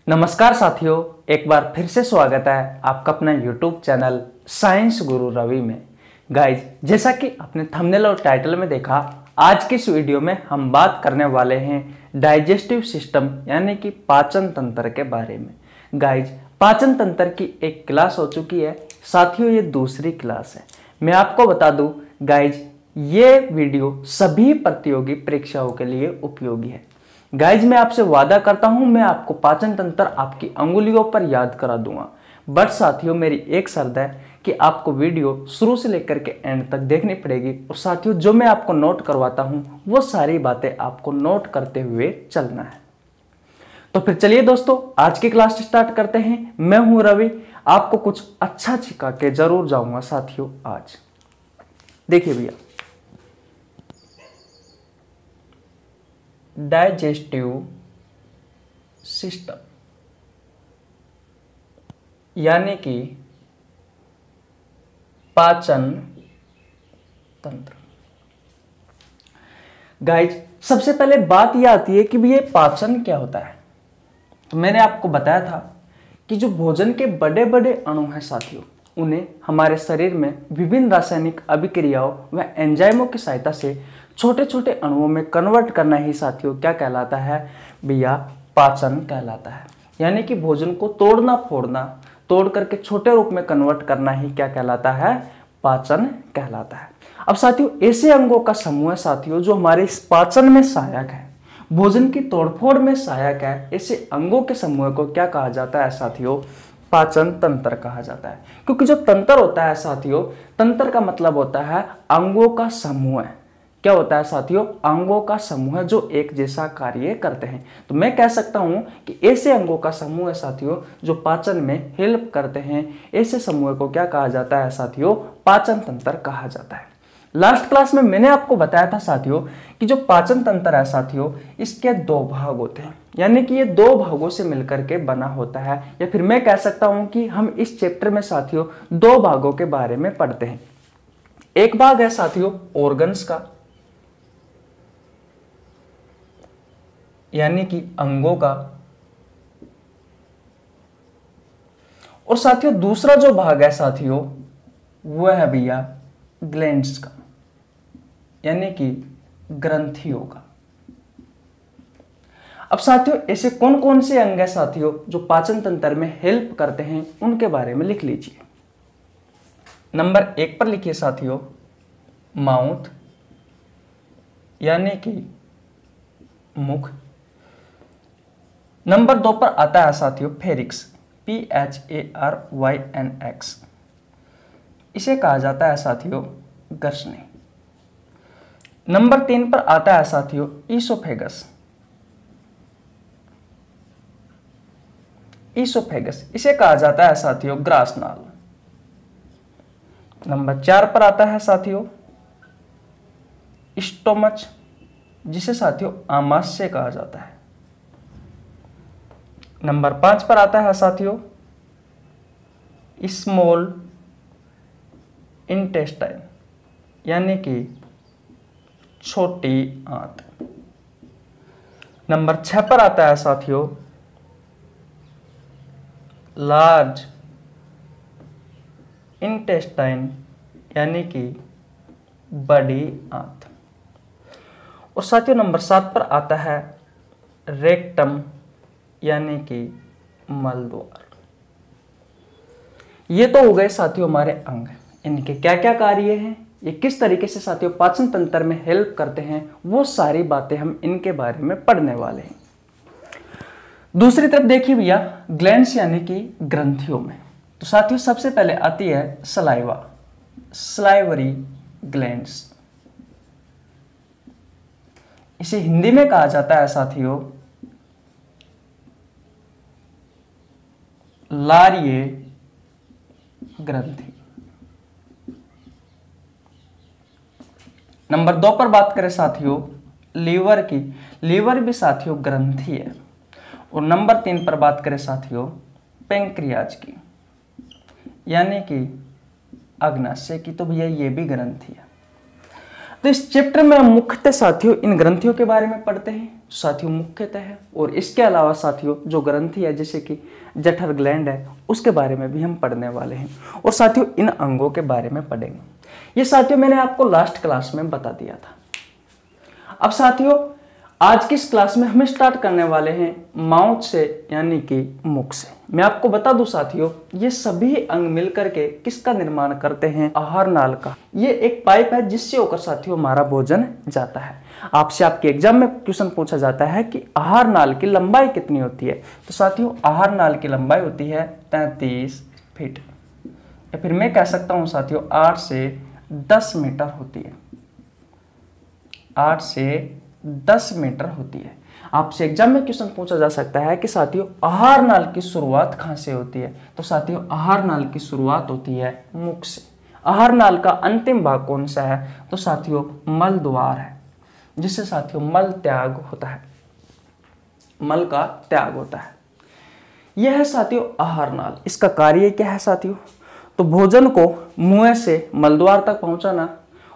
नमस्कार साथियों, एक बार फिर से स्वागत है आपका अपना YouTube चैनल साइंस गुरु रवि में। गाइज, जैसा कि आपने थंबनेल और टाइटल में देखा, आज के इस वीडियो में हम बात करने वाले हैं डाइजेस्टिव सिस्टम यानी कि पाचन तंत्र के बारे में। गाइज, पाचन तंत्र की एक क्लास हो चुकी है साथियों, ये दूसरी क्लास है। मैं आपको बता दूं गाइज, ये वीडियो सभी प्रतियोगी परीक्षाओं के लिए उपयोगी है। गाइज, मैं आपसे वादा करता हूं मैं आपको पाचन तंत्र आपकी अंगुलियों पर याद करा दूंगा। बट साथियों, मेरी एक शर्त है कि आपको वीडियो शुरू से लेकर के एंड तक देखनी पड़ेगी। और साथियों, जो मैं आपको नोट करवाता हूं वो सारी बातें आपको नोट करते हुए चलना है। तो फिर चलिए दोस्तों, आज की क्लास स्टार्ट करते हैं। मैं हूं रवि, आपको कुछ अच्छा सिखा के जरूर जाऊंगा साथियों। आज देखिए भैया, डाइजेस्टिव सिस्टम यानी कि पाचन तंत्र। गाइज, सबसे पहले बात यह आती है कि ये पाचन क्या होता है। तो मैंने आपको बताया था कि जो भोजन के बड़े बड़े अणु हैं साथियों, उन्हें हमारे शरीर में विभिन्न रासायनिक अभिक्रियाओं व एंजाइमों की सहायता से छोटे छोटे अणुओं में कन्वर्ट करना ही साथियों क्या कहलाता है भैया, पाचन कहलाता है। यानी कि भोजन को तोड़ना फोड़ना, तोड़ करके छोटे रूप में कन्वर्ट करना ही क्या कहलाता है, पाचन कहलाता है। अब साथियों, ऐसे अंगों का समूह है साथियों जो हमारे इस पाचन में सहायक है, भोजन की तोड़फोड़ में सहायक है। ऐसे अंगों के समूह को क्या कहा जाता है साथियों, पाचन तंत्र कहा जाता है। क्योंकि जो तंत्र होता है साथियों, तंत्र का मतलब होता है अंगों का समूह। क्या होता है साथियों, अंगों का समूह जो एक जैसा कार्य करते हैं। तो मैं कह सकता हूं कि ऐसे अंगों का समूह है साथियों जो पाचन में हेल्प करते हैं। ऐसे समूह को क्या कहा जाता है साथियों, पाचन तंत्र कहा जाता है। लास्ट क्लास में मैंने आपको बताया था साथियों कि जो पाचन तंत्र है साथियों, इसके दो भाग होते हैं। यानी कि ये दो भागों से मिलकर के बना होता है, या फिर मैं कह सकता हूं कि हम इस चैप्टर में साथियों दो भागों के बारे में पढ़ते हैं। एक भाग है साथियों ऑर्गन्स का, यानी कि अंगों का। और साथियों दूसरा जो भाग है साथियों वो है भैया ग्लैंड्स का, यानी कि ग्रंथियों का। अब साथियों, ऐसे कौन कौन से अंग है साथियों जो पाचन तंत्र में हेल्प करते हैं, उनके बारे में लिख लीजिए। नंबर 1 पर लिखिए साथियों माउथ, यानी कि मुख। नंबर 2 पर आता है साथियों फेरिक्स, PHARYNX। इसे कहा जाता है साथियों ग्रसनी। नंबर 3 पर आता है साथियों ईसोफेगस, इसे कहा जाता है साथियों ग्रासनाल। नंबर 4 पर आता है साथियों स्टोमच, जिसे साथियों आमाशय कहा जाता है। नंबर 5 पर आता है साथियों स्मॉल इंटेस्टाइन, यानी कि छोटी आंत। नंबर 6 पर आता है साथियों लार्ज इंटेस्टाइन, यानी कि बड़ी आंत। और साथियों नंबर 7 पर आता है रेक्टम, यानी कि मलद्वार। ये तो हो गए साथियों हमारे अंग, इनके क्या क्या कार्य हैं, ये किस तरीके से साथियों पाचन तंत्र में हेल्प करते हैं, वो सारी बातें हम इनके बारे में पढ़ने वाले हैं। दूसरी तरफ देखिए भैया ग्लैंड्स यानी कि ग्रंथियों में। तो साथियों सबसे पहले आती है सलाइवा, सलाइवरी ग्लैंड्स। इसे हिंदी में कहा जाता है साथियों लारीय ग्रंथि। नंबर 2 पर बात करें साथियों लीवर की, लीवर भी साथियों ग्रंथि है। और नंबर 3 पर बात करें साथियों पेंक्रियाज की, यानी कि अग्नाशय की। तो भैया ये भी ग्रंथि है। तो इस चैप्टर में हम मुख्यतः साथियों इन ग्रंथियों के बारे में पढ़ते हैं साथियों, मुख्यतः है। और इसके अलावा साथियों जो ग्रंथि है जैसे कि जठर ग्लैंड है उसके बारे में भी हम पढ़ने वाले हैं। और साथियों इन अंगों के बारे में पढ़ेंगे। ये साथियों मैंने आपको लास्ट क्लास में बता दिया था। अब साथियों आज की इस क्लास में हम स्टार्ट करने वाले हैं माउथ से यानी कि मुख से। मैं आपको बता दूं साथियों ये सभी अंग मिलकर के किसका निर्माण करते हैं, आहार नाल का। ये एक पाइप है जिससे होकर साथियों हमारा भोजन जाता है। आपसे आपके एग्जाम में क्वेश्चन पूछा जाता है कि आहार नाल की लंबाई कितनी होती है, तो साथियों आहार नाल की लंबाई होती है 33 फीट, या फिर मैं कह सकता हूं साथियों 8 से 10 मीटर होती है। 8 से 10 मीटर होती है। आपसे एग्जाम में क्वेश्चन पूछा जा सकता है कि साथियों आहार नाल की शुरुआत कहां से होती है, तो साथियों आहार नाल की शुरुआत होती है मुख से। आहार नाल का अंतिम भाग कौन सा है, तो साथियों मल द्वार है, जिससे साथियों मल त्याग होता है, मल का त्याग होता है। यह है साथियों आहार नाल। इसका कार्य क्या है साथियों, तो भोजन को मुंह से मल द्वार तक पहुंचाना।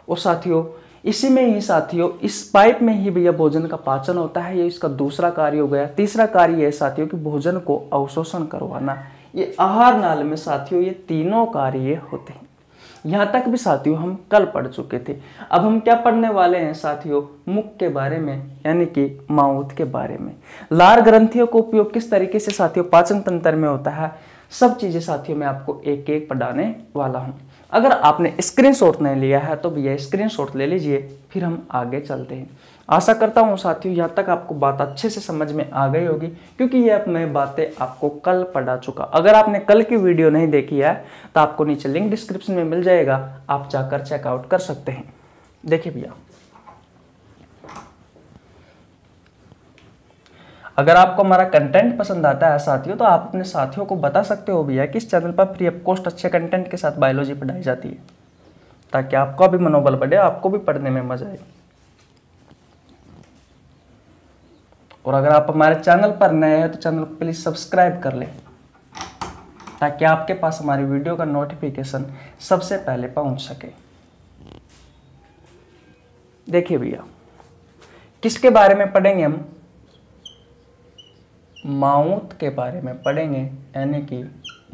और साथियों इसी में ही साथियों इस पाइप में ही भैया भोजन का पाचन होता है। ये इसका दूसरा कार्य हो गया। तीसरा कार्य है साथियों कि भोजन को अवशोषण करवाना। ये आहार नाल में साथियों ये तीनों कार्य होते हैं। यहाँ तक भी साथियों हम कल पढ़ चुके थे। अब हम क्या पढ़ने वाले हैं साथियों, मुख के बारे में यानी कि माउथ के बारे में। लार ग्रंथियों का उपयोग किस तरीके से साथियों पाचन तंत्र में होता है, सब चीजें साथियों मैं आपको एक एक पढ़ाने वाला हूँ। अगर आपने स्क्रीनशॉट नहीं लिया है तो भैया स्क्रीनशॉट ले लीजिए, फिर हम आगे चलते हैं। आशा करता हूँ साथियों यहाँ तक आपको बात अच्छे से समझ में आ गई होगी, क्योंकि ये अब मैं बातें आपको कल पढ़ा चुका। अगर आपने कल की वीडियो नहीं देखी है तो आपको नीचे लिंक डिस्क्रिप्शन में मिल जाएगा, आप जाकर चेकआउट कर सकते हैं। देखिए भैया अगर आपको हमारा कंटेंट पसंद आता है साथियों तो आप अपने साथियों को बता सकते हो भैया कि इस चैनल पर फ्री ऑफ कॉस्ट अच्छे कंटेंट के साथ बायोलॉजी पढ़ाई जाती है, ताकि आपका भी मनोबल बढ़े, आपको भी पढ़ने में मजा आए। और अगर आप हमारे चैनल पर नए हैं तो चैनल को प्लीज सब्सक्राइब कर लें, ताकि आपके पास हमारी वीडियो का नोटिफिकेशन सबसे पहले पहुंच सके। देखिए भैया किसके बारे में पढ़ेंगे हम, माउथ के बारे में पढ़ेंगे, यानी कि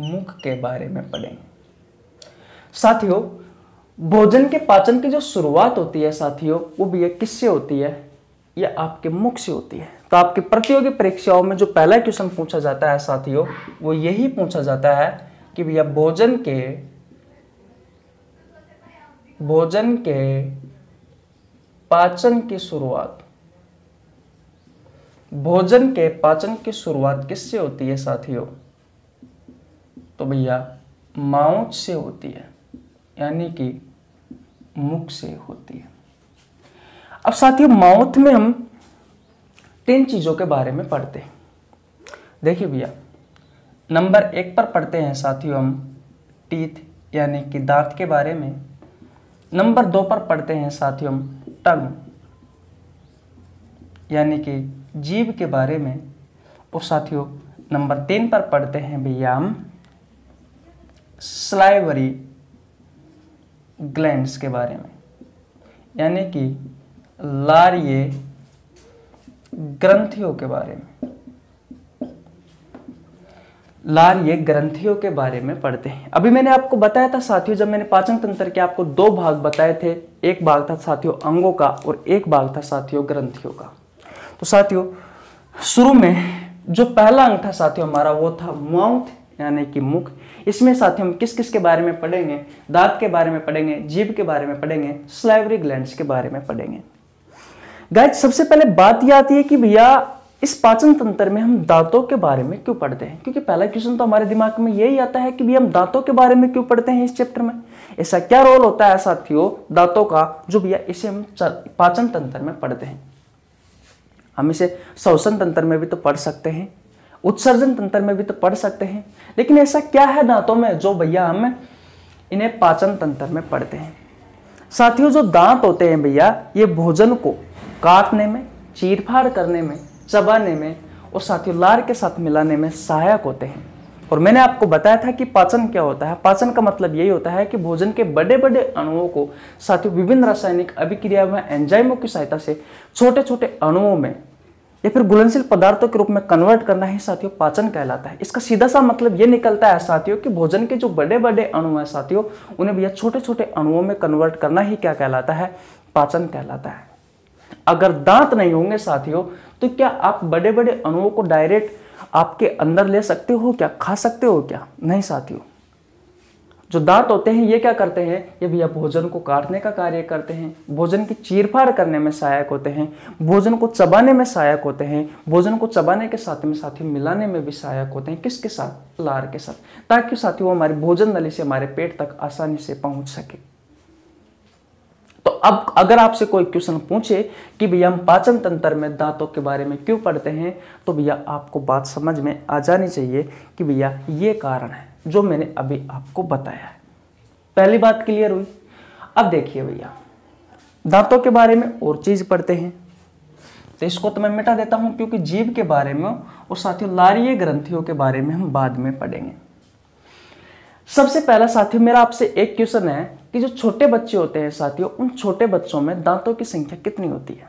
मुख के बारे में पढ़ेंगे। साथियों भोजन के पाचन की जो शुरुआत होती है साथियों वो भी किससे होती है, ये आपके मुख से होती है। तो आपकी प्रतियोगी परीक्षाओं में जो पहला क्वेश्चन पूछा जाता है साथियों वो यही पूछा जाता है कि भैया भोजन के पाचन की शुरुआत, भोजन के पाचन की शुरुआत किससे होती है साथियों, तो भैया माउथ से होती है, यानी कि मुख से होती है। अब साथियों माउथ में हम 3 चीजों के बारे में पढ़ते हैं। देखिए भैया नंबर 1 पर पढ़ते हैं साथियों हम टीथ यानी कि दांत के बारे में। नंबर 2 पर पढ़ते हैं साथियों हम टंग यानी कि जीभ के बारे में। और साथियों नंबर 3 पर पढ़ते हैं भैया हम स्लाइवरी ग्लैंड्स के बारे में, यानी कि लारीय ग्रंथियों के बारे में। लारीय ग्रंथियों के बारे में पढ़ते हैं। अभी मैंने आपको बताया था साथियों, जब मैंने पाचन तंत्र के आपको 2 भाग बताए थे, एक भाग था साथियों अंगों का और एक भाग था साथियों ग्रंथियों का। तो साथियों शुरू में जो पहला अंग था साथियों हमारा वो था माउथ यानी कि मुख। इसमें साथियों हम किस किस के बारे में पढ़ेंगे, दांत के बारे में पढ़ेंगे, जीभ के बारे में पढ़ेंगे, स्लाइवरी ग्लैंड्स के बारे में पढ़ेंगे। गाइस सबसे पहले बात यह आती है कि भैया इस पाचन तंत्र में हम दांतों के बारे में क्यों पढ़ते हैं, क्योंकि पहला क्वेश्चन तो हमारे दिमाग में यही आता है कि भैया हम दांतों के बारे में क्यों पढ़ते हैं इस चैप्टर में। ऐसा क्या रोल होता है साथियों दांतों का जो भैया इसे हम पाचन तंत्र में पढ़ते हैं। हम इसे श्वसन तंत्र में भी तो पढ़ सकते हैं, उत्सर्जन तंत्र में भी तो पढ़ सकते हैं, लेकिन ऐसा क्या है दांतों में जो भैया हम इन्हें पाचन तंत्र में पढ़ते हैं। साथियों जो दांत होते हैं भैया ये भोजन को काटने में, चीरफाड़ करने में, चबाने में और साथियों लार के साथ मिलाने में सहायक होते हैं। और मैंने आपको बताया था कि पाचन क्या होता है। पाचन का मतलब यही होता है कि भोजन के बड़े बड़े अणुओं को साथियों विभिन्न रासायनिक अभिक्रिया में एंजाइमों की सहायता से छोटे छोटे अणुओं में या फिर घुलनशील पदार्थों के रूप में कन्वर्ट करना ही साथियों पाचन कहलाता है। इसका सीधा सा मतलब ये निकलता है साथियों कि भोजन के जो बड़े बड़े अणु हैं साथियों, उन्हें भैया छोटे छोटे अणुओं में कन्वर्ट करना ही क्या कहलाता है, पाचन कहलाता है। अगर दांत नहीं होंगे साथियों तो क्या आप बड़े बड़े अणुओं को डायरेक्ट आपके अंदर ले सकते हो क्या, खा सकते हो क्या? नहीं साथियों। जो दांत होते हैं ये क्या करते हैं, ये भैया भोजन को काटने का कार्य करते हैं, भोजन की चीरफाड़ करने में सहायक होते हैं, भोजन को चबाने में सहायक होते हैं, भोजन को चबाने के साथ में साथियों मिलाने में भी सहायक होते हैं। किसके साथ? लार के साथ, ताकि साथियों वो हमारे भोजन नली से हमारे पेट तक आसानी से पहुंच सके। तो अब अगर आपसे कोई क्वेश्चन पूछे कि भैया हम पाचन तंत्र में दांतों के बारे में क्यों पढ़ते हैं, तो भैया आपको बात समझ में आ जानी चाहिए कि भैया ये कारण है जो मैंने अभी आपको बताया है। पहली बात क्लियर हुई। अब देखिए भैया, दांतों के बारे में और चीज पढ़ते हैं, तो इसको तो मैं मिटा देता हूं क्योंकि जीभ के बारे में और साथियों लारीय ग्रंथियों के बारे में हम बाद में पढ़ेंगे। सबसे पहला साथियों मेरा आपसे एक क्वेश्चन है कि जो छोटे बच्चे होते हैं साथियों, उन छोटे बच्चों में दांतों की संख्या कितनी होती है?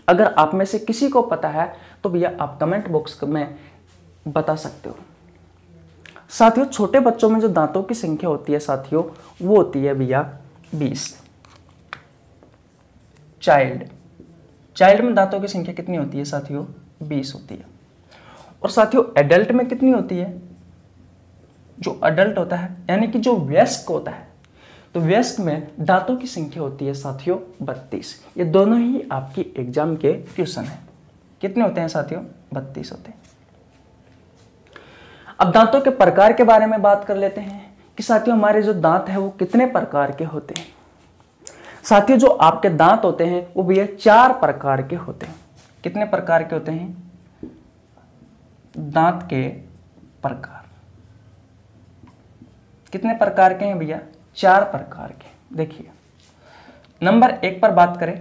अगर आप में से किसी को पता है तो भैया आप कमेंट बॉक्स में बता सकते हो। साथियों छोटे बच्चों में जो दांतों की संख्या होती है साथियों, वो होती है भैया 20। चाइल्ड में दांतों की संख्या कितनी होती है साथियों? 20 होती है। और साथियों एडल्ट में कितनी होती है? जो अडल्ट होता है यानी कि जो वयस्क होता है, तो वयस्क में दांतों की संख्या होती है साथियों 32। ये दोनों ही आपकी एग्जाम के क्वेश्चन है। कितने होते हैं साथियों? 32 होते हैं। अब दांतों के प्रकार के बारे में बात कर लेते हैं कि साथियों हमारे जो दांत है वो कितने प्रकार के होते हैं। साथियों जो आपके दांत होते हैं वो भैया 4 प्रकार के होते हैं। कितने प्रकार के होते हैं? दांत के प्रकार कितने प्रकार के हैं भैया? 4 प्रकार के। देखिए नंबर 1 पर बात करें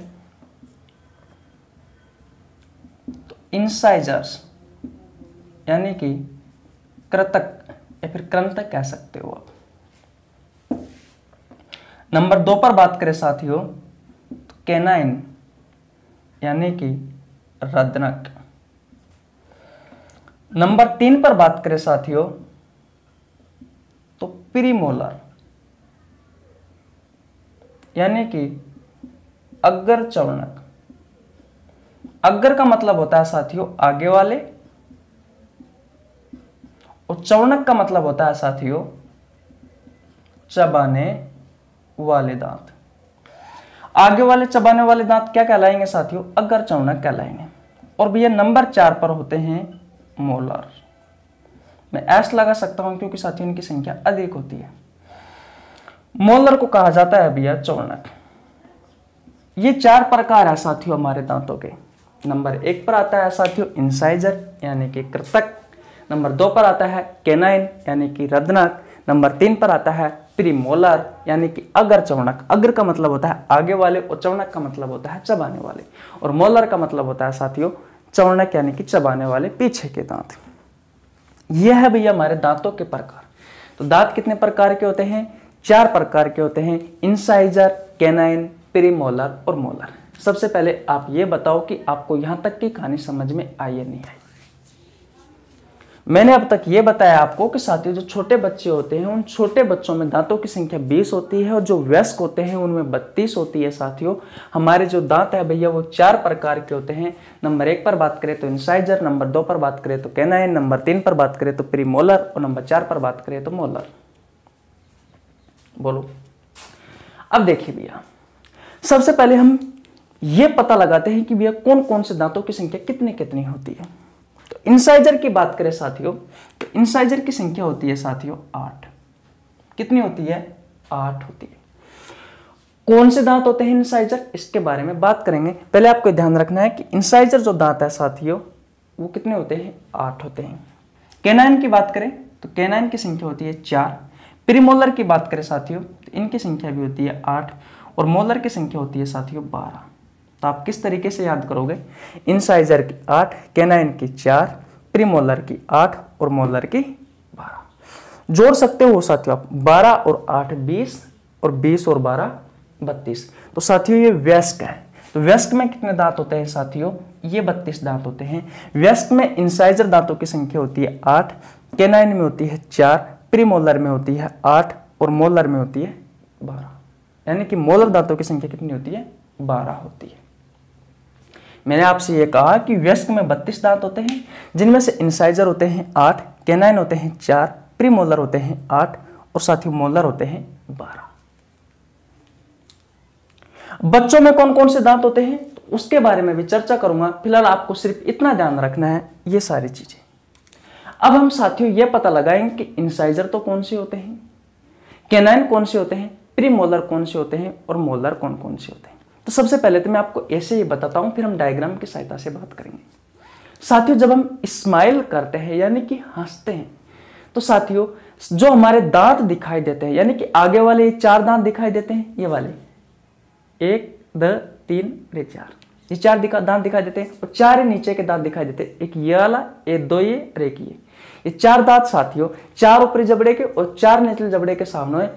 तो इंसाइजर्स यानी कि कृतक या फिर कृंतक कह सकते हो आप। नंबर 2 पर बात करें साथियों तो कैनाइन यानी कि रदनक। नंबर 3 पर बात करें साथियों तो प्रीमोलर यानी कि अग्र चवर्णक। अग्र का मतलब होता है साथियों आगे वाले, और चवर्णक का मतलब होता है साथियों चबाने वाले दांत। आगे वाले चबाने वाले दांत क्या कहलाएंगे साथियों? अग्र चवर्णक कहलाएंगे। और भैया नंबर 4 पर होते हैं मोलर। मैं एस लगा सकता हूं क्योंकि साथियों इनकी संख्या अधिक होती है। मोलर को कहा जाता है भैया चवर्णक। ये 4 प्रकार है साथियों हमारे दांतों के। नंबर 1 पर आता है साथियों इंसाइजर यानी कि कृतक। नंबर 2 पर आता है कैनाइन यानी कि रदनक। नंबर 3 पर आता है प्रीमोलर यानी कि अग्र चवर्णक। अग्र का मतलब होता है आगे वाले और चवर्णक का मतलब होता है चबाने वाले, और मोलर का मतलब होता है साथियों चवर्णक यानी कि चबाने वाले पीछे के दांत। यह है भैया हमारे दांतों के प्रकार। तो दांत कितने प्रकार के होते हैं? 4 प्रकार के होते हैं, इंसाइजर, कैनाइन, प्रीमोलर और मोलर। सबसे पहले आप ये बताओ कि आपको यहां तक की कहानी समझ में आई या नहीं आई। मैंने अब तक ये बताया आपको कि साथियों जो छोटे बच्चे होते हैं उन छोटे बच्चों में दांतों की संख्या 20 होती है, और जो वयस्क होते हैं उनमें 32 होती है। साथियों हमारे जो दांत है भैया वो 4 प्रकार के होते हैं। नंबर 1 पर बात करें तो इंसाइजर, नंबर 2 पर बात करें तो कैनाइन, नंबर 3 पर बात करें तो प्रीमोलर, और नंबर 4 पर बात करें तो मोलर। बोलो। अब देखिए भैया सबसे पहले हम ये पता लगाते हैं कि भैया कौन कौन से दांतों की संख्या कितनी कितनी होती है। तो इंसाइजर की बात करें साथियों तो इंसाइजर की संख्या होती है साथियों 8। कितनी होती है? 8 होती है। कौन से दांत होते हैं इंसाइजर, इसके बारे में बात करेंगे। पहले आपको ध्यान रखना है कि इंसाइजर जो दांत है साथियों वो कितने होते हैं? 8 होते हैं। कैनाइन की बात करें तो कैनाइन की संख्या होती है 4। प्रीमोलर की बात करें साथियों तो इनकी संख्या भी होती है 8, और मोलर की संख्या होती है साथियों 12। तो आप किस तरीके से याद करोगे? इंसाइजर की 8, कैनाइन की 4, प्रीमोलर की 8 और मोलर की 12। जोड़ सकते हो साथियों आप, 12 और 8 20 और 20 और 12 32। तो साथियों ये वयस्क है। तो वयस्क में कितने दांत होते हैं साथियों? ये 32 दांत होते हैं। वयस्क में इंसाइजर दांतों की संख्या होती है 8, केनाइन में होती है 4, प्रीमोलर में होती है 8 और मोलर में होती है 12। यानी कि मोलर दांतों की संख्या कितनी होती है? 12 होती है। मैंने आपसे ये कहा कि वयस्क में 32 दांत होते हैं, जिनमें से इंसाइजर होते हैं 8, केनाइन होते हैं 4, प्रीमोलर होते हैं 8 और साथियों मोलर होते हैं 12। बच्चों में कौन कौन से दांत होते हैं तो उसके बारे में भी चर्चा करूंगा। फिलहाल आपको सिर्फ इतना ध्यान रखना है, ये सारी चीजें। अब हम साथियों ये पता लगाएंगे कि इंसाइजर तो कौन से होते हैं, केनाइन कौन से होते हैं, प्रीमोलर कौन से होते हैं और मोलर कौन कौन से होते हैं। तो सबसे पहले तो मैं आपको ऐसे ही बताता हूं, फिर हम डायग्राम की सहायता से बात करेंगे। साथियों जब हम स्माइल करते हैं यानी कि हंसते हैं, तो साथियों जो हमारे दांत दिखाई देते हैं, यानी कि आगे वाले 4 दांत दिखाई देते हैं, ये वाले 1 2 3 और 4, ये 4 दांत दिखाई देते हैं और 4 नीचे के दांत दिखाई देते हैं। एक ये वाला, ये 2 ये और एक ये 4 दांत साथियों, 4 ऊपरी जबड़े के और 4 निचले जबड़े के सामने,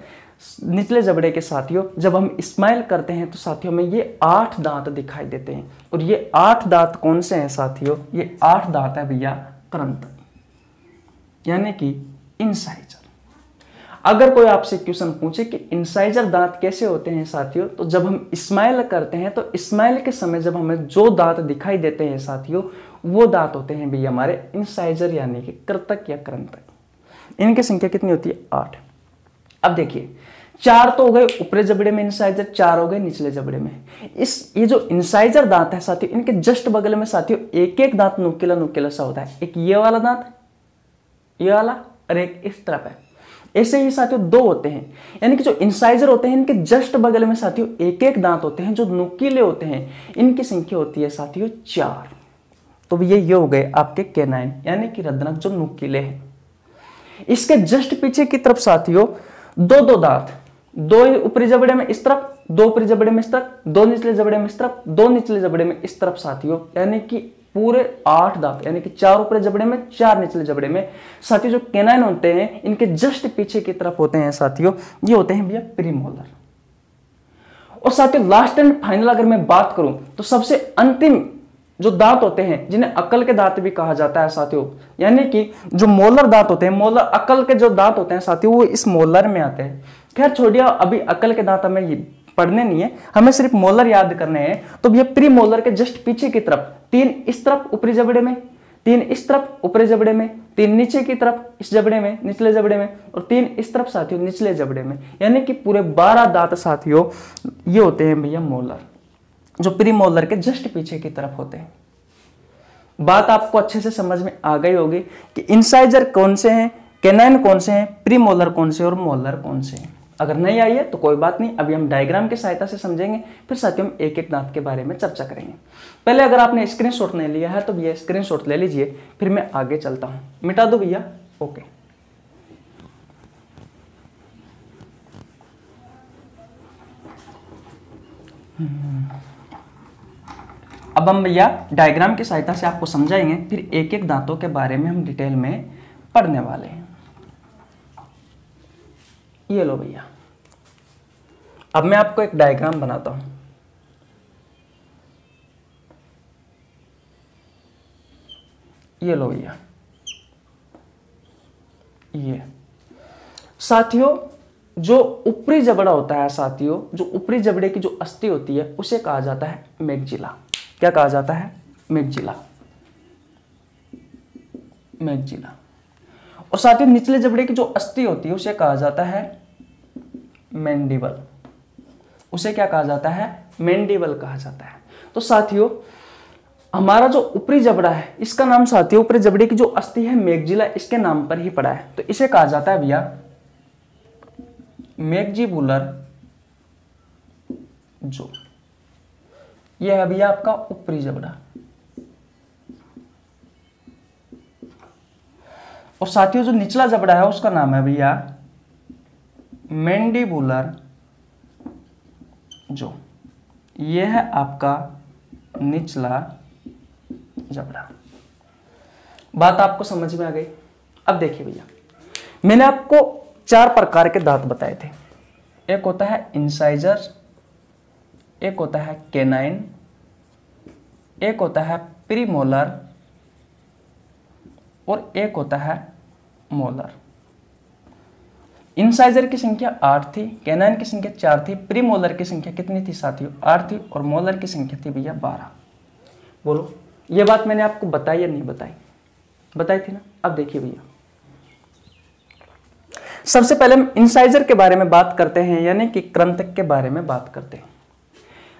निचले जबड़े के साथियों जब हम स्माइल करते हैं तो साथियों में ये 8 दांत दिखाई देते हैं। और ये 8 दांत कौन से हैं साथियों? ये 8 दांत है भैया कृंतक, यानी कि इंसाइजर। अगर कोई आपसे क्वेश्चन पूछे कि इंसाइजर दांत कैसे होते हैं साथियों, तो जब हम स्माइल करते हैं तो स्माइल के समय जब हमें जो दांत दिखाई देते हैं साथियों, वो दांत होते हैं भैया हमारे इंसाइजर, यानी कि कृतक या कृंतक। इनकी संख्या कितनी होती है? 8। अब देखिए 4 तो हो गए ऊपरी जबड़े में इंसाइजर, 4 हो गए निचले जबड़े में। ये जो इंसाइजर दांत है साथियों, इनके जस्ट बगल में साथियों एक एक दांत नुकीला नुकीला सा होता है। एक ये वाला दांत, ये वाला, और एक इस तरफ है। ऐसे ही साथियों 2 होते हैं, यानी कि जो इंसाइजर होते हैं इनके जस्ट बगल में साथियों एक एक दांत होते हैं जो नुकीले होते हैं। इनकी संख्या होती है साथियों 4। तो ये हो गए आपके केनाइन, यानी कि रदनक जो नुकीले हैं। इसके जस्ट पीछे की तरफ साथियों 2 दांत, 2 ऊपरी जबड़े में इस तरफ, 2 ऊपरी जबड़े में इस तरफ, 2 निचले जबड़े में इस तरफ, 2 निचले जबड़े में इस तरफ साथियों, यानी कि पूरे 8 दांत, यानी कि 4 ऊपरी जबड़े में 4 निचले जबड़े में। साथियों जो केनाइन होते हैं इनके जस्ट पीछे की तरफ होते हैं साथियों, ये होते हैं भैया प्रीमोलर। और साथियों लास्ट एंड फाइनल अगर मैं बात करूं तो सबसे अंतिम जो दांत होते हैं, जिन्हें अक्ल के दांत भी कहा जाता है साथियों, यानी कि जो मोलर दांत होते हैं, मोलर अक्ल के जो दांत होते हैं साथियों, वो इस मोलर में आते हैं। खैर छोड़िए, अभी अक्ल के दांत हमें ये पढ़ने नहीं है, हमें सिर्फ मोलर याद करने हैं। तो ये प्री मोलर के जस्ट पीछे की तरफ 3 इस तरफ ऊपरी जबड़े में, 3 इस तरफ ऊपरी जबड़े में, 3 नीचे की तरफ इस जबड़े में, निचले जबड़े में, और 3 इस तरफ साथियों निचले जबड़े में, यानी कि पूरे 12 दांत साथियों ये होते हैं भैया मोलर, जो प्री मोलर के जस्ट पीछे की तरफ होते हैं। बात आपको अच्छे से समझ में आ गई होगी कि इंसाइजर कौन से हैं, केनाइन कौन से हैं, प्री मोलर कौन से और मोलर कौन से हैं। अगर नहीं आई है तो कोई बात नहीं, अभी हम डायग्राम की सहायता से समझेंगे, फिर साथियों हम एक एक दांत के बारे में चर्चा करेंगे। पहले अगर आपने स्क्रीनशॉट नहीं लिया है तो भैया स्क्रीनशॉट ले लीजिए, फिर मैं आगे चलता हूं। मिटा दो भैया, ओके। अब हम भैया डायग्राम की सहायता से आपको समझाएंगे, फिर एक एक दांतों के बारे में हम डिटेल में पढ़ने वाले हैं। ये लो भैया, अब मैं आपको एक डायग्राम बनाता हूं। ये लो भैया, ये साथियों जो ऊपरी जबड़ा होता है साथियों, जो ऊपरी जबड़े की जो अस्थि होती है उसे कहा जाता है मैक्जिला। क्या कहा जाता है? मैक्जिला, मैक्जिला। और साथियों निचले जबड़े की जो अस्थि होती है उसे कहा जाता है मैंडिबल। उसे क्या कहा जाता है? मैंडिबल कहा जाता है। तो साथियों हमारा जो ऊपरी जबड़ा है इसका नाम साथियों, ऊपरी जबड़े की जो अस्थि है मैक्जिला, इसके नाम पर ही पड़ा है, तो इसे कहा जाता है भैया मैक्जिबुलर जो। यह है भैया आपका ऊपरी जबड़ा। और साथियों जो निचला जबड़ा है उसका नाम है भैया मैंडिबुलर जो। यह है आपका निचला जबड़ा। बात आपको समझ में आ गई। अब देखिए भैया, मैंने आपको 4 प्रकार के दांत बताए थे। एक होता है इंसाइजर, एक होता है कैनाइन, एक होता है प्रीमोलर और एक होता है मोलर। इंसाइजर की संख्या 8 थी, कैनाइन की संख्या 4 थी, प्रीमोलर की संख्या कितनी थी साथियों? 8 थी, और मोलर की संख्या थी भैया 12। बोलो, ये बात मैंने आपको बताई या नहीं बताई? बताई थी ना। अब देखिए भैया, सबसे पहले हम इंसाइजर के बारे में बात करते हैं, यानी कि कृंतक के बारे में बात करते हैं।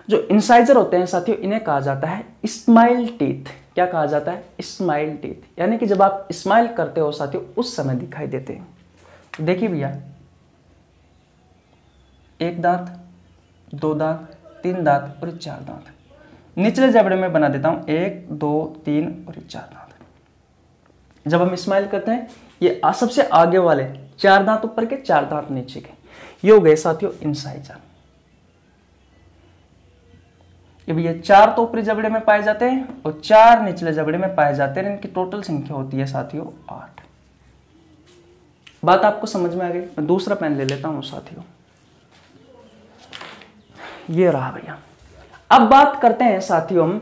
जो इंसाइजर होते हैं साथियों, इन्हें कहा जाता है स्माइल टीथ। क्या कहा जाता है? स्माइल टीथ, यानी कि जब आप स्माइल करते हो साथियों, उस समय दिखाई देते हैं। देखिए भैया, 1 दांत, 2 दांत, 3 दांत और 4 दांत। निचले जबड़े में बना देता हूं 1, 2, 3 और 4 दांत। जब हम स्माइल करते हैं, ये सबसे आगे वाले 4 दांत ऊपर के, 4 दांत नीचे के, ये हो गए साथियों इंसाइजर। ये भैया 4 तो ऊपरी जबड़े में पाए जाते हैं और 4 निचले जबड़े में पाए जाते हैं। इनकी टोटल संख्या होती है साथियों 8। बात आपको समझ में आ गई? मैं दूसरा पेन ले लेता हूं साथियों, ये रहा भैया। अब बात करते हैं साथियों हम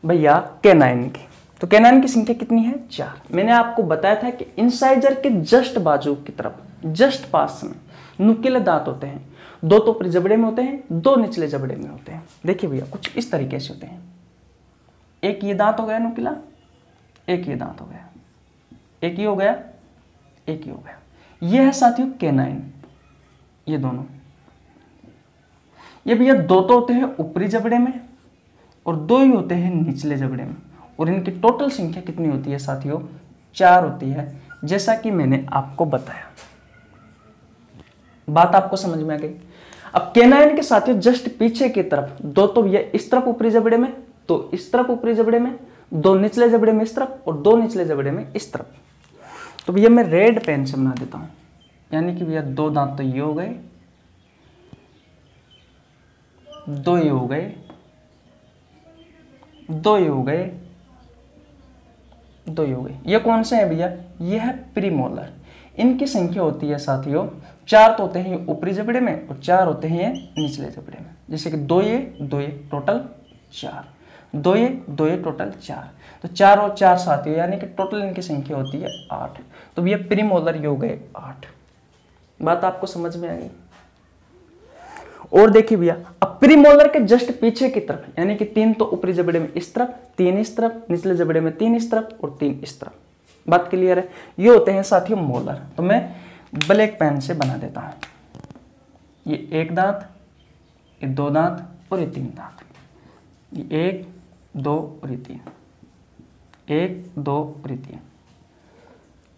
भैया कैनाइन की। तो कैनाइन की संख्या कितनी है? 4। मैंने आपको बताया था कि इंसाइजर के जस्ट बाजू की तरफ, जस्ट पास में नुकीले दांत होते हैं। 2 तो ऊपरी जबड़े में होते हैं, 2 निचले जबड़े में होते हैं। देखिए भैया, कुछ इस तरीके से होते हैं। एक ये दांत हो गया नुकीला, एक ये दांत हो गया, एक ये हो गया, एक ये हो गया। ये है साथियों कैनाइन, ये दोनों। ये भैया 2 तो होते हैं ऊपरी जबड़े में और 2 ही होते हैं निचले जबड़े में, और इनकी टोटल संख्या कितनी होती है साथियों? 4 होती है, जैसा कि मैंने आपको बताया। बात आपको समझ में आ गई? अब कैनाइन के साथियों जस्ट पीछे की तरफ 2 तो भैया इस तरफ ऊपरी जबड़े में, 2 इस तरफ ऊपरी जबड़े में, 2 निचले जबड़े में इस तरफ और 2 निचले जबड़े में इस तरफ। तो भैया मैं रेड पेन से बना देता हूं, यानी कि भैया 2 दांत तो ये हो गए, 2 ये हो गए, 2 ये हो गए, 2 ये हो गए। ये कौन से हैं भैया? ये है प्रीमोलर। इनकी संख्या होती है साथियों 4 तो होते हैं ऊपरी जबड़े में और 4 होते हैं निचले जबड़े में। जैसे कि 2 ये टोटल 4, 2 ये टोटल 4। तो 4 और 4 साथियों, यानी कि टोटल इनकी संख्या होती है 8। तो भैया प्रीमोलर ये हो गए 8। बात आपको समझ में आ गई? और देखिए भैया, अब प्रीमोलर के जस्ट पीछे की तरफ, यानी कि 3 तो ऊपरी जबड़े में इस तरफ, 3 इस तरफ, निचले जबड़े में 3 इस तरफ और 3 इस तरफ। बात क्लियर है? ये होते हैं साथियों मोलर। तो मैं ब्लैक पेन से बना देता हूं। ये 1 दांत, ये 2 दांत और ये 3 दांत। ये 1, 2 और ये 3, 1, 2 और ये 3,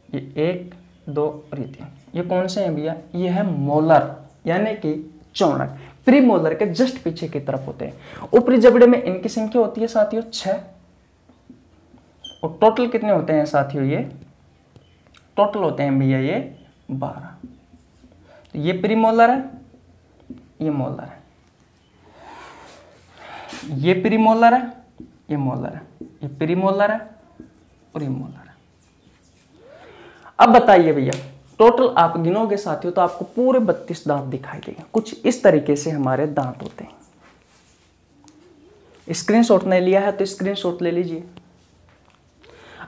ये 1, 2 और ये 3। ये कौन से हैं भैया? ये है मोलर, यानी कि चौड़क। प्रीमोलर के जस्ट पीछे की तरफ होते हैं। ऊपरी जबड़े में इनकी संख्या होती है साथियों 6, और टोटल कितने होते हैं साथियों? ये टोटल होते हैं भैया ये 12। तो ये प्रीमोलर है, ये मोलर है, ये प्रीमोलर है, ये मोलर है, ये प्रीमोलर है और ये मोलर है। अब बताइए भैया, टोटल आप गिनोगे साथियों तो आपको पूरे 32 दांत दिखाई देंगे। कुछ इस तरीके से हमारे दांत होते हैं। स्क्रीनशॉट नहीं लिया है तो स्क्रीनशॉट ले लीजिए।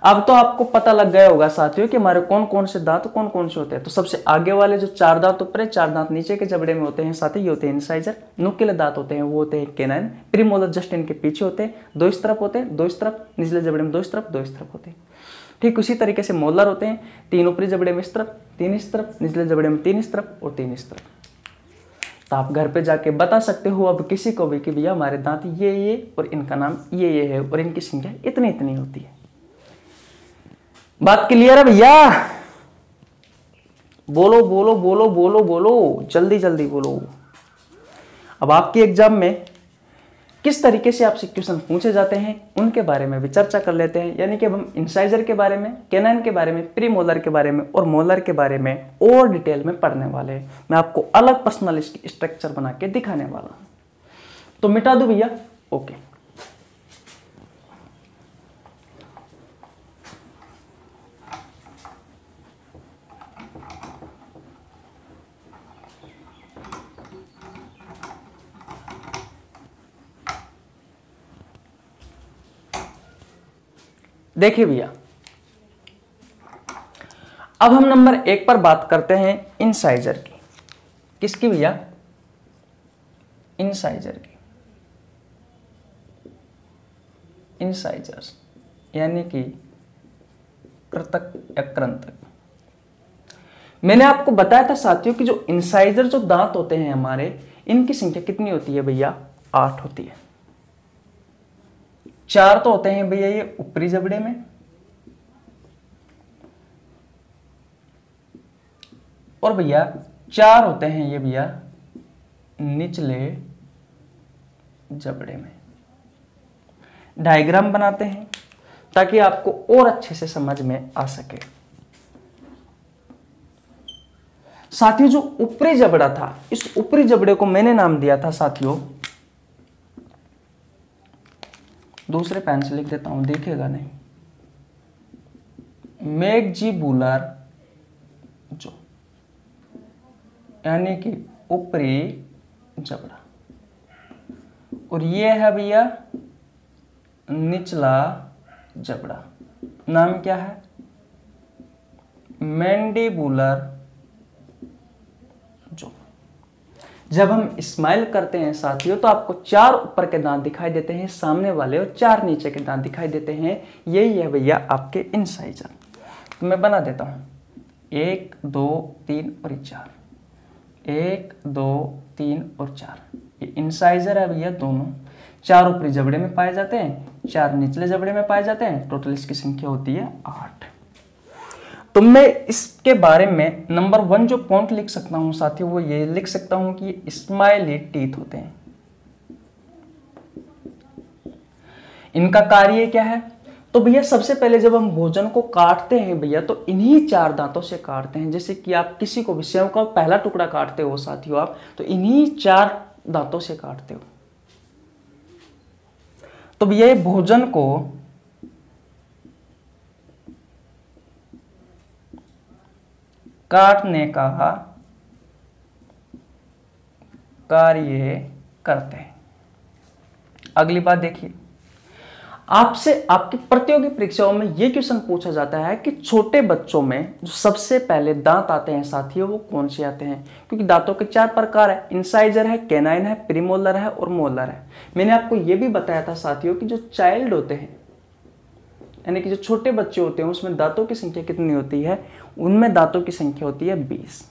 अब तो आपको पता लग गया होगा साथियों कि हमारे कौन कौन से दांत कौन कौन से होते हैं। तो सबसे आगे वाले जो 4 दांत ऊपर है, 4 दांत नीचे के जबड़े में होते हैं साथी, ये होते हैं इंसाइजर। नुकीले दांत होते हैं वो होते हैं कैनाइन। प्रीमोलर जस्ट इनके पीछे होते हैं, 2 इस तरफ होते हैं, 2 इस तरफ, निचले जबड़े में 2 इस तरफ, 2 इस तरफ होते हैं। ठीक उसी तरीके से मोलर होते हैं, 3 ऊपरी जबड़े में इस तरफ, 3 इस तरफ, निचले जबड़े में 3 इस तरफ और 3 इस तरफ। तो आप घर पे जाके बता सकते हो अब किसी को भी कि भैया हमारे दांत ये और इनका नाम ये है और इनकी संख्या इतनी इतनी होती है। बात क्लियर है भैया? बोलो बोलो बोलो बोलो बोलो, जल्दी जल्दी बोलो। अब आपके एग्जाम में किस तरीके से आपसे क्वेश्चन पूछे जाते हैं उनके बारे में भी चर्चा कर लेते हैं। यानी कि अब हम इंसाइजर के बारे में, कैनाइन के बारे में, प्रीमोलर के बारे में और मोलर के बारे में और डिटेल में पढ़ने वाले हैं। मैं आपको अलग पर्सनल स्ट्रक्चर बना के दिखाने वाला हूं। तो मिटा दो भैया, ओके। देखिए भैया, अब हम नंबर 1 पर बात करते हैं इंसाइजर की। किसकी भैया? इंसाइजर की। इंसाइजर्स यानी कि कृतक या कृंतक। मैंने आपको बताया था साथियों कि जो इंसाइजर जो दांत होते हैं हमारे, इनकी संख्या कितनी होती है भैया? 8 होती है। 4 तो होते हैं भैया ये ऊपरी जबड़े में, और भैया 4 होते हैं ये भैया निचले जबड़े में। डायग्राम बनाते हैं ताकि आपको और अच्छे से समझ में आ सके। साथियों, जो ऊपरी जबड़ा था, इस ऊपरी जबड़े को मैंने नाम दिया था साथियों, दूसरे पेन से लिख देता हूं, देखेगा नहीं, मैक्सिबुलर जो, यानी कि ऊपरी जबड़ा। और ये है भैया निचला जबड़ा, नाम क्या है? मैंडिबुलर जो। जब हम स्माइल करते हैं साथियों तो आपको 4 ऊपर के दांत दिखाई देते हैं सामने वाले, और 4 नीचे के दांत दिखाई देते हैं। यही है भैया आपके इंसाइजर। तो मैं बना देता हूं, 1 2 3 और 4, 1 2 3 और 4। ये इंसाइजर है भैया दोनों। 4 ऊपरी जबड़े में पाए जाते हैं, 4 निचले जबड़े में पाए जाते हैं। टोटल इसकी संख्या होती है 8। तो मैं इसके बारे में नंबर 1 जो पॉइंट लिख सकता हूं साथियों, वो ये लिख सकता हूं कि ये स्माइली टीथ होते हैं। इनका कार्य क्या है? तो भैया सबसे पहले जब हम भोजन को काटते हैं भैया, तो इन्हीं 4 दांतों से काटते हैं। जैसे कि आप किसी को भी सेव का पहला टुकड़ा काटते हो साथियों आप, तो इन्हीं 4 दांतों से काटते हो। तो भैया भोजन को काटने का कार्य करते हैं। अगली बात देखिए, आपसे आपकी प्रतियोगी परीक्षाओं में यह क्वेश्चन पूछा जाता है कि छोटे बच्चों में जो सबसे पहले दांत आते हैं साथियों, वो कौन से आते हैं? क्योंकि दांतों के 4 प्रकार है, इंसाइजर है, कैनाइन है, प्रीमोलर है और मोलर है। मैंने आपको यह भी बताया था साथियों कि जो चाइल्ड होते हैं, यानी कि जो छोटे बच्चे होते हैं, उसमें दांतों की संख्या कितनी होती है? उनमें दांतों की संख्या होती है 20।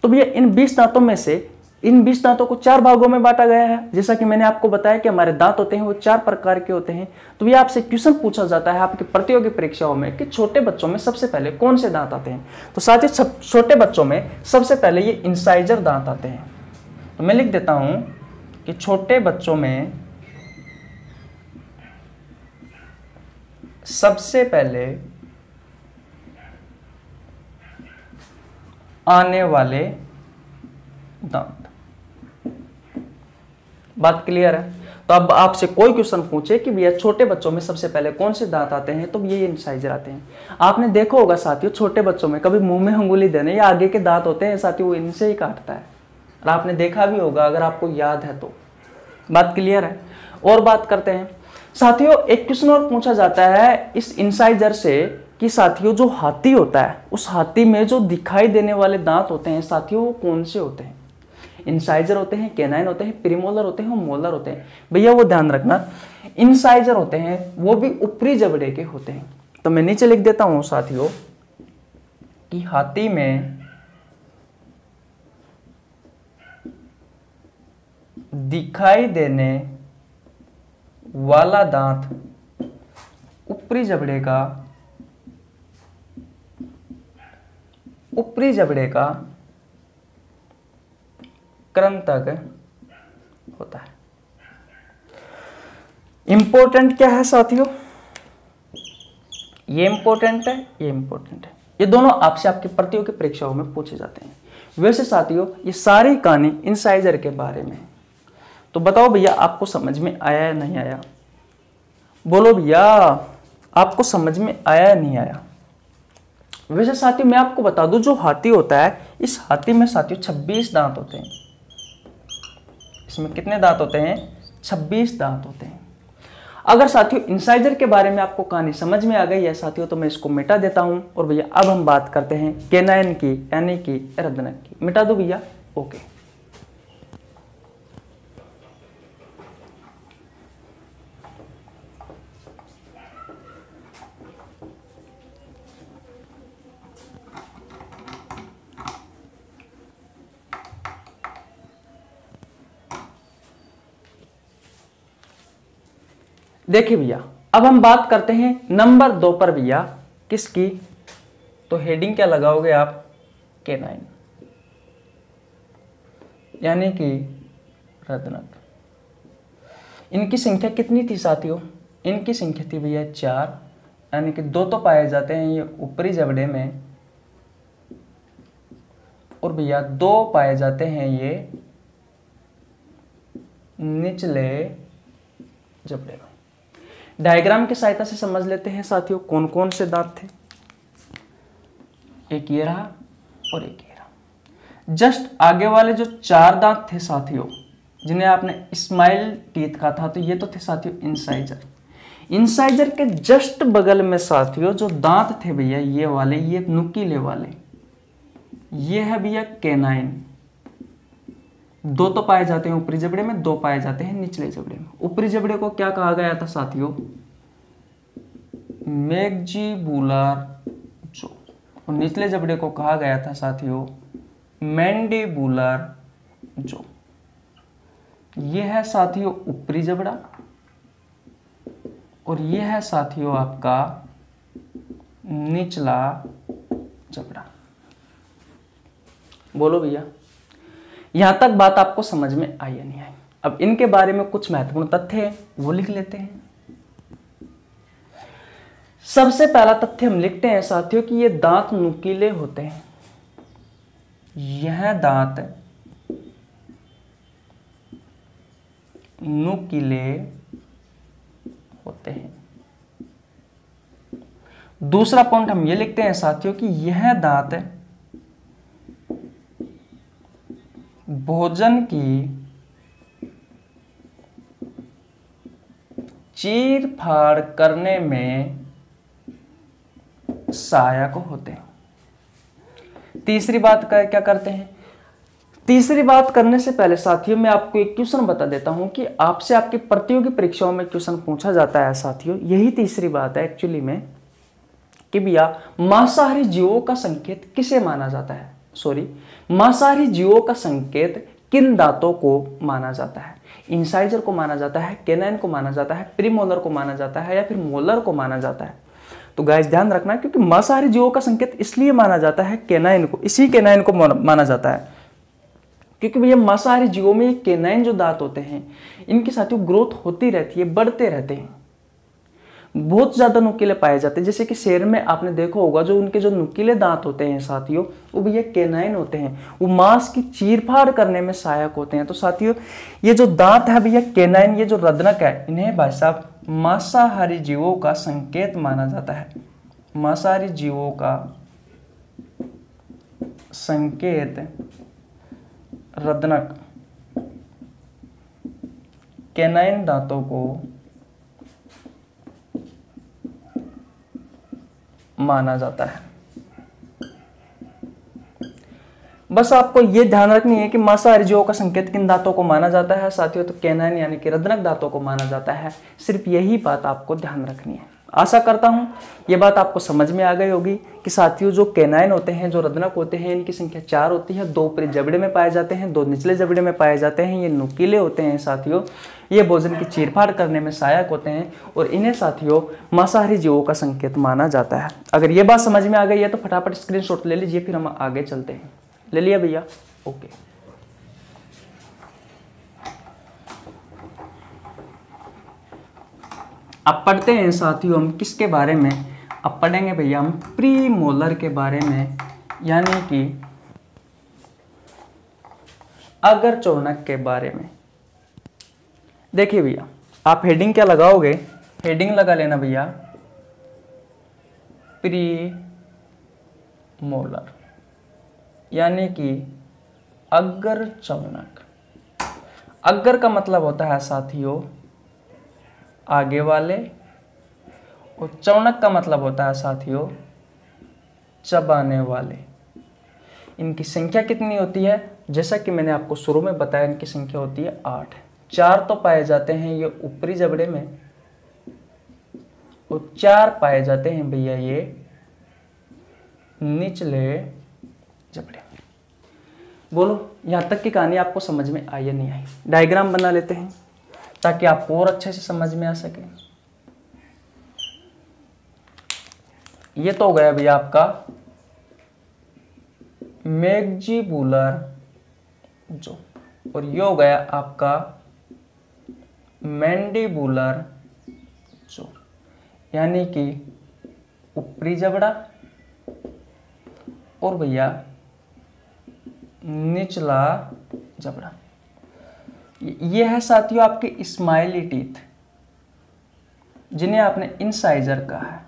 तो भैया इन 20 दांतों में से इन 20 दांतों को 4 भागों में बांटा गया है। जैसा कि मैंने आपको बताया कि हमारे दांत होते हैं वो 4 प्रकार के होते हैं। तो भैया आपसे क्वेश्चन पूछा जाता है आपकी प्रतियोगी परीक्षाओं में कि छोटे बच्चों में सबसे पहले कौन से दांत आते हैं? तो साथियों छोटे बच्चों में सबसे पहले ये इंसाइजर दांत आते हैं। तो मैं लिख देता हूं कि छोटे बच्चों में सबसे पहले आने वाले दांत। बात क्लियर है? तो अब आपसे कोई क्वेश्चन पूछे कि भैया छोटे बच्चों में सबसे पहले कौन से दांत आते हैं, तो ये इंसाइजर आते हैं। आपने देखा होगा साथियों, छोटे बच्चों में कभी मुंह में अंगुली देने या आगे के दांत होते हैं साथियों, वो इनसे ही काटता है। और आपने देखा भी होगा अगर आपको याद है तो। बात क्लियर है? और बात करते हैं साथियों, एक क्वेश्चन और पूछा जाता है इस इंसाइजर से कि साथियों जो हाथी होता है, उस हाथी में जो दिखाई देने वाले दांत होते हैं साथियों, वो कौन से होते हैं? इंसाइजर होते हैं, कैनाइन होते हैं, प्रीमोलर होते हैं और मोलर होते हैं। भैया वो ध्यान रखना, इंसाइजर होते हैं वो भी ऊपरी जबड़े के होते हैं। तो मैं नीचे लिख देता हूं साथियों कि हाथी में दिखाई देने वाला दांत ऊपरी जबड़े का कृंतक होता है। इंपॉर्टेंट क्या है साथियों? ये इंपॉर्टेंट है, ये इंपॉर्टेंट है। ये दोनों आपसे आपकी प्रतियोगी परीक्षाओं में पूछे जाते हैं। वैसे साथियों ये सारी कहानी इंसाइजर के बारे में। तो बताओ भैया आपको समझ में आया या नहीं आया? बोलो भैया आपको समझ में आया या नहीं आया? वैसे साथियों मैं आपको बता दूं, जो हाथी होता है, इस हाथी में साथियों 26 दांत होते हैं। इसमें कितने दांत होते हैं? 26 दांत होते हैं। अगर साथियों इंसाइजर के बारे में आपको कहानी समझ में आ गई है साथियों, तो मैं इसको मिटा देता हूं। और भैया अब हम बात करते हैं केनाइन की, यानी कि रदनक की। मिटा दो भैया, ओके। देखिए भैया, अब हम बात करते हैं नंबर 2 पर भैया, किसकी? तो हेडिंग क्या लगाओगे आप? केनाइन, यानी कि रदनक। इनकी संख्या कितनी थी साथियों? इनकी संख्या थी भैया 4, यानी कि 2 तो पाए जाते हैं ये ऊपरी जबड़े में, और भैया 2 पाए जाते हैं ये निचले जबड़े में। डायग्राम की सहायता से समझ लेते हैं साथियों कौन कौन से दांत थे। एक ये रहा और एक ये रहा। जस्ट आगे वाले जो 4 दांत थे साथियों, जिन्हें आपने स्माइल टीथ कहा था, तो ये तो थे साथियों इंसाइजर। इंसाइजर के जस्ट बगल में साथियों जो दांत थे भैया, ये वाले, ये नुकीले वाले, ये है भैया केनाइन। 2 तो पाए जाते हैं ऊपरी जबड़े में, 2 पाए जाते हैं निचले जबड़े में। ऊपरी जबड़े को क्या कहा गया था साथियों? मैक्सिबुलर जो, और निचले जबड़े को कहा गया था साथियों मैंडिबुलर जो। ये है साथियों ऊपरी जबड़ा, और ये है साथियों आपका निचला जबड़ा। बोलो भैया, यहां तक बात आपको समझ में आई या नहीं आई? अब इनके बारे में कुछ महत्वपूर्ण तथ्य हैं, वो लिख लेते हैं। सबसे पहला तथ्य हम लिखते हैं साथियों कि ये दांत नुकीले होते हैं। यह दांत नुकीले होते हैं। दूसरा पॉइंट हम ये लिखते हैं साथियों कि यह दांत भोजन की चीर फाड़ करने में सहायक होते हैं। तीसरी बात क्या करते हैं? तीसरी बात करने से पहले साथियों मैं आपको एक क्वेश्चन बता देता हूं कि आपसे आपकी प्रतियोगी परीक्षाओं में क्वेश्चन पूछा जाता है साथियों। यही तीसरी बात है एक्चुअली में कि भैया मांसाहारी जीवों का संकेत किसे माना जाता है? मांसाहारी जीवों का संकेत किन दांतों को माना जाता है? इंसाइजर को माना जाता है, केनाइन को माना जाता है, प्रीमोलर को माना जाता है, या फिर मोलर को माना जाता है? तो गाइस ध्यान रखना, क्योंकि मांसाहारी जीवों का संकेत इसलिए माना जाता है केनाइन को, इसी केनाइन को माना जाता है क्योंकि भैया मांसाहारी जीवों में ये केनाइन जो दांत होते हैं इनकी साथियों ग्रोथ होती रहती है, बढ़ते रहते हैं, बहुत ज्यादा नुकीले पाए जाते हैं। जैसे कि शेर में आपने देखा होगा जो उनके जो नुकीले दांत होते हैं साथियों, वो भैया केनाइन होते हैं, वो मांस की चीरफाड़ करने में सहायक होते हैं। तो साथियों ये जो दांत है भैया केनाइन, ये जो रदनक है, इन्हें भाई साहब मांसाहारी जीवों का संकेत माना जाता है। मांसाहारी जीवों का संकेत रदनक केनाइन दांतों को माना जाता है। बस आपको यह ध्यान रखनी है कि मांसाहारी जीवों का संकेत किन दांतों को माना जाता है साथियों? तो केनाइन यानी कि रदनक दांतों को माना जाता है। सिर्फ यही बात आपको ध्यान रखनी है। आशा करता हूं यह बात आपको समझ में आ गई होगी कि साथियों जो केनाइन होते हैं, जो रदनक होते हैं, इनकी संख्या 4 होती है। 2 ऊपरी जबड़े में पाए जाते हैं, 2 निचले जबड़े में पाए जाते हैं। ये नुकीले होते हैं साथियों, ये भोजन की चीरफाड़ करने में सहायक होते हैं, और इन्हें साथियों मांसाहारी जीवों का संकेत माना जाता है। अगर ये बात समझ में आ गई है तो फटाफट स्क्रीनशॉट ले लीजिए, फिर हम आगे चलते हैं। ले लिया भैया? ओके। अब पढ़ते हैं साथियों हम किसके बारे में? अब पढ़ेंगे भैया हम प्री मोलर के बारे में, यानी कि अगर चौनक के बारे में। देखिए भैया, आप हेडिंग क्या लगाओगे? हेडिंग लगा लेना भैया प्री मोलर, यानी कि अग्र चौनक। अग्र का मतलब होता है साथियों आगे वाले, और चौनक का मतलब होता है साथियों चबाने वाले। इनकी संख्या कितनी होती है? जैसा कि मैंने आपको शुरू में बताया, इनकी संख्या होती है 8। 4 तो पाए जाते हैं ये ऊपरी जबड़े में, और 4 पाए जाते हैं भैया ये निचले जबड़े में। बोलो यहां तक की कहानी आपको समझ में आई या नहीं आई? डायग्राम बना लेते हैं ताकि आपको और अच्छे से समझ में आ सके। ये तो हो गया भैया आपका मैक्सिबुलर जो, और ये हो गया आपका मैंडिबुलर जो, यानी कि ऊपरी जबड़ा और भैया निचला जबड़ा। ये है साथियों आपके स्माइली टीथ, जिन्हें आपने इंसाइजर कहा है,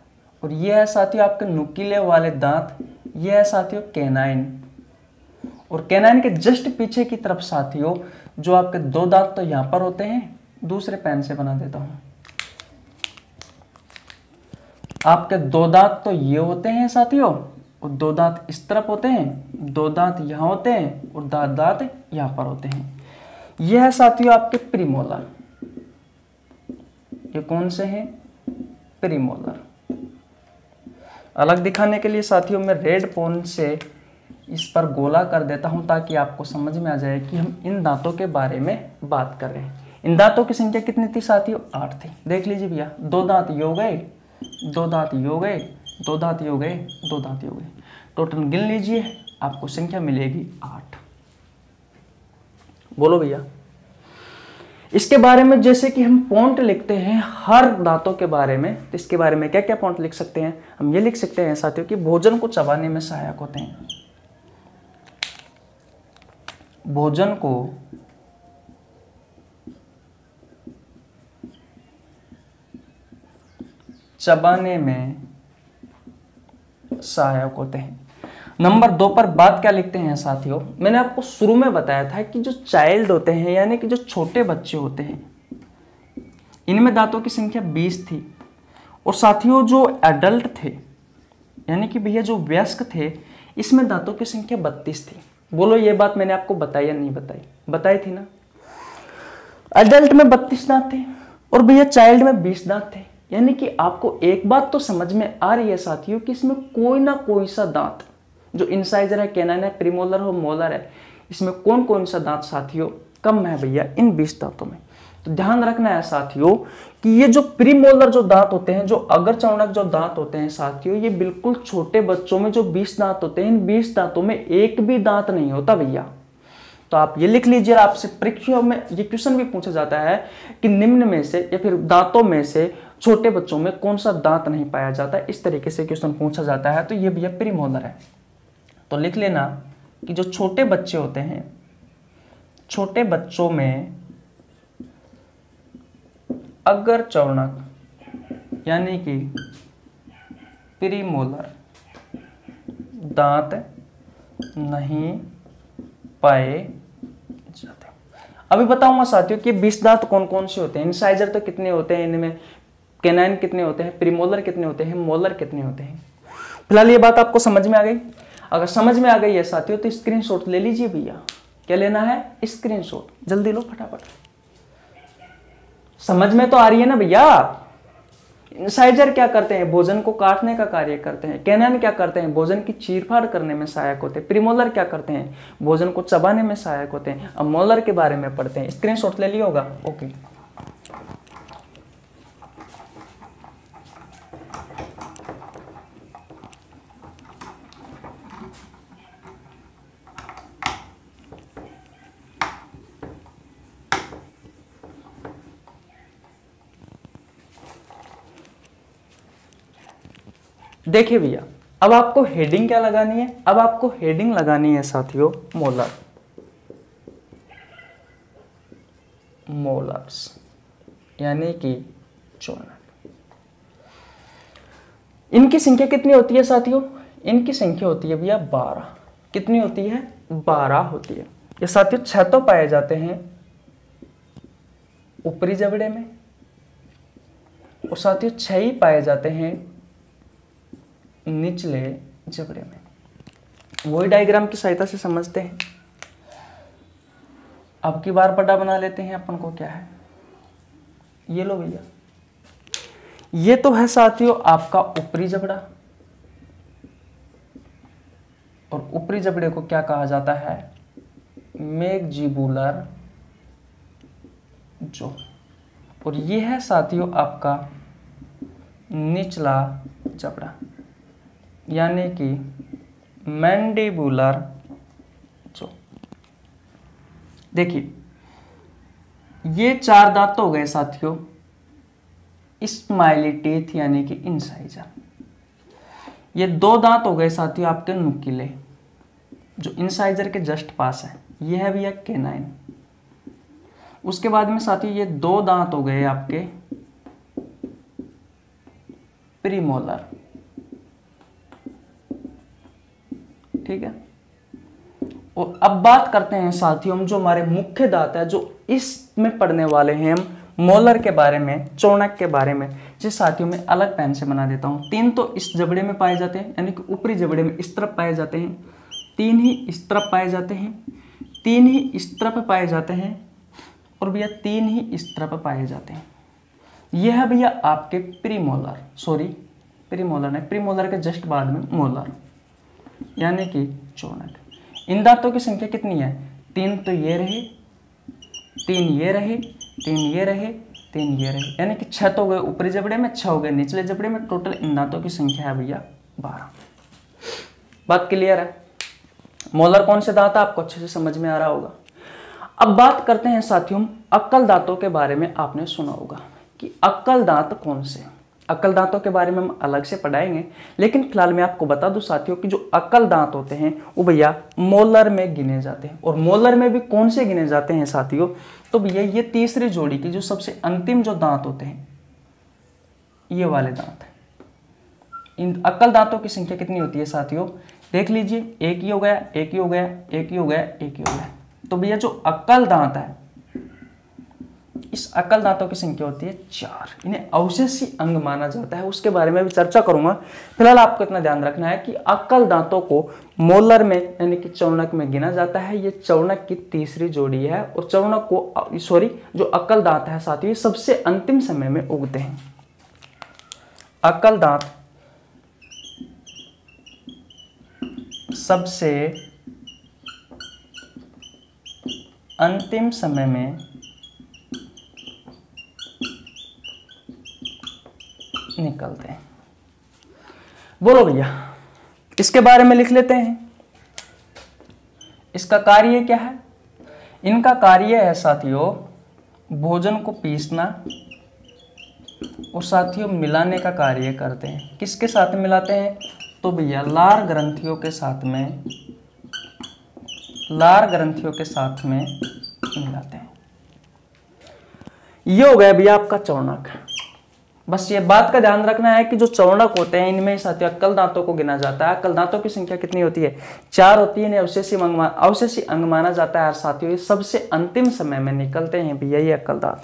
और ये है साथियों आपके नुकीले वाले दांत, ये है साथियों कैनाइन, और कैनाइन के जस्ट पीछे की तरफ साथियों जो आपके 2 दांत तो यहां पर होते हैं, दूसरे पेन से बना देता हूं। आपके 2 दांत तो ये होते हैं साथियों, और 2 दांत इस तरफ होते हैं, 2 दांत यहां होते हैं, और दांत यहां पर होते हैं। यह है साथियों आपके प्रीमोलर। ये कौन से हैं? प्रीमोलर। अलग दिखाने के लिए साथियों मैं रेड पॉइंट से इस पर गोला कर देता हूं ताकि आपको समझ में आ जाए कि हम इन दांतों के बारे में बात कर रहे हैं। इन दांतों की संख्या कितनी थी साथियों? 8 थी। देख लीजिए भैया, 2 दांत ये हो गए, 2 दांत ये हो गए, 2 दांत ये हो गए, 2 दांत ये हो गए। टोटल गिन लीजिए, आपको संख्या मिलेगी 8। बोलो भैया। इसके बारे में जैसे कि हम पॉइंट लिखते हैं हर दांतों के बारे में, तो इसके बारे में क्या क्या पॉइंट लिख सकते हैं? हम ये लिख सकते हैं साथियों कि भोजन को चबाने में सहायक होते हैं। भोजन को चबाने में सहायक होते हैं। नंबर 2 पर बात क्या लिखते हैं साथियों? मैंने आपको शुरू में बताया था कि जो चाइल्ड होते हैं यानी कि जो छोटे बच्चे होते हैं, इनमें दांतों की संख्या 20 थी, और साथियों जो एडल्ट थे यानी कि भैया जो वयस्क थे, इसमें दांतों की संख्या 32 थी। बोलो ये बात मैंने आपको बताई या नहीं बताई? बताई थी ना। एडल्ट में 32 दांत थे और भैया चाइल्ड में 20 दांत थे। यानी कि आपको एक बात तो समझ में आ रही है साथियों कि इसमें कोई ना कोई सा दांत जो इंसाइजर है, कैनाइन है, प्रीमोलर हो, मोलर है, इसमें कौन कौन सा दांत साथियों कम है भैया इन 20 दांतों में। तो ध्यान रखना है साथियों कि ये जो प्रीमोलर जो दांत होते हैं, जो अगर चौड़क जो दांत होते हैं साथियों, ये बिल्कुल छोटे बच्चों में जो 20 दांत होते हैं, इन 20 दांतों में एक भी दांत नहीं होता भैया। तो आप ये लिख लीजिए, आपसे परीक्षाओं में ये क्वेश्चन भी पूछा जाता है कि निम्न में से या फिर दांतों में से छोटे बच्चों में कौन सा दांत नहीं पाया जाता, इस तरीके से क्वेश्चन पूछा जाता है। तो ये भैया प्रीमोलर है। तो लिख लेना कि जो छोटे बच्चे होते हैं, छोटे बच्चों में अगर चौड़क यानी कि प्रीमोलर दांत नहीं पाए जाते। अभी बताऊंगा साथियों कि 20 दांत कौन कौन से होते हैं। इंसाइजर तो कितने होते हैं, इनमें कैनाइन कितने होते हैं, प्रीमोलर कितने होते हैं, मोलर कितने होते हैं। फिलहाल ये बात आपको समझ में आ गई? अगर समझ में आ गई है साथियों तो स्क्रीनशॉट ले लीजिए भैया। क्या लेना है? स्क्रीनशॉट। जल्दी लो फटाफट। समझ में तो आ रही है ना भैया? इंसाइजर क्या करते हैं? भोजन को काटने का कार्य करते हैं। कैनाइन क्या करते हैं? भोजन की चीरफाड़ करने में सहायक होते हैं। प्रीमोलर क्या करते हैं? भोजन को चबाने में सहायक होते हैं। अब मोलर के बारे में पढ़ते हैं। स्क्रीनशॉट ले लिया होगा? ओके। देखिए भैया, अब आपको हेडिंग क्या लगानी है? अब आपको हेडिंग लगानी है साथियों मोलर, मोलर्स यानी कि चौड़क। इनकी संख्या कितनी होती है साथियों? इनकी संख्या होती है भैया 12। कितनी होती है? 12 होती है। ये साथियों 6 तो पाए जाते हैं ऊपरी जबड़े में, और साथियों 6 ही पाए जाते हैं निचले जबड़े में। वही डायग्राम की सहायता से समझते हैं। अब की बार बड़ा बना लेते हैं अपन को। क्या है ये, लो भैया, ये तो है साथियों आपका ऊपरी जबड़ा, और ऊपरी जबड़े को क्या कहा जाता है, मैक्सिबुलर जो। और ये है साथियों आपका निचला जबड़ा, यानी कि मैंडिबुलर जो। देखिए ये 4 दांत तो हो गए साथियों स्माइली टीथ यानी कि इंसाइजर। ये 2 दांत हो गए साथियों आपके नुकीले जो इंसाइजर के जस्ट पास है, ये है भैया कैनाइन। उसके बाद में साथियों ये 2 दांत हो गए आपके प्रीमोलर, ठीक है। और अब बात करते हैं साथियों हम जो हमारे मुख्य दांत है जो इसमें पढ़ने वाले हैं हम मोलर के बारे में, चौनक के बारे में। जिस साथियों में अलग पेन से बना देता हूं। 3 तो इस जबड़े में पाए जाते हैं, यानी कि ऊपरी जबड़े में इस तरफ पाए जाते हैं, 3 ही इस तरफ पाए जाते हैं, 3 ही इस तरफ पाए जाते हैं, और भैया 3 ही इस तरफ पाए जाते हैं। यह है भैया आपके प्रीमोलर, सॉरी प्रीमोलर नहीं, प्रीमोलर के जस्ट बाद में मोलर यानी कि चौनक। इन दांतों की संख्या कितनी है, 3 तो ये रहे, 3 ये रहे, 3 ये रहे, 3 ये रहे, यानी कि 6 तो हो गए ऊपरी जबड़े में, 6 हो गए निचले जबड़े में। टोटल इन दांतों की संख्या है भैया 12। बात क्लियर है। मोलर कौन से दांत आपको अच्छे से समझ में आ रहा होगा। अब बात करते हैं साथियों अक्कल दांतों के बारे में। आपने सुना होगा कि अक्कल दांत कौन से। अक्कल दांतों के बारे में हम अलग से पढ़ाएंगे, लेकिन फिलहाल मैं आपको बता दूं साथियों कि जो अक्कल दांत होते हैं वो भैया मोलर में गिने जाते हैं। और मोलर में भी कौन से गिने जाते हैं साथियों, तो भैया ये तीसरी जोड़ी की जो सबसे अंतिम जो दांत होते हैं ये वाले दांत हैं। इन अक्कल दांतों की संख्या कितनी होती है साथियों, देख लीजिए, एक ही हो गया, एक ही हो गया, एक ही हो गया, एक ही हो गया। तो भैया जो अक्कल दांत है इस अक्कल दांतों की संख्या होती है 4। इन्हें अवशेषी अंग माना जाता है, उसके बारे में भी चर्चा करूंगा। फिलहाल आपको इतना ध्यान रखना है कि अक्कल दांतों को मोलर में यानी कि चौनक में गिना जाता है। ये चौनक की तीसरी जोड़ी है, और चौनक को सॉरी जो अक्कल दांत है साथियों सबसे अंतिम समय में उगते हैं। अक्कल दांत सबसे अंतिम समय में निकलते हैं। बोलो भैया, इसके बारे में लिख लेते हैं। इसका कार्य क्या है, इनका कार्य है साथियों भोजन को पीसना और साथियों मिलाने का कार्य करते हैं। किसके साथ मिलाते हैं, तो भैया लार ग्रंथियों के साथ में, लार ग्रंथियों के साथ में मिलाते हैं। ये हो गया भैया आपका चौनक। बस ये बात का ध्यान रखना है कि जो चौनक होते हैं इनमें साथियों अक्कल दांतों को गिना जाता है। अक्कल दांतों की संख्या कितनी होती है, 4 होती है। अवशेषी अंग माना जाता है। और साथियों ये सबसे अंतिम समय में निकलते हैं भैया ये अक्कल दांत।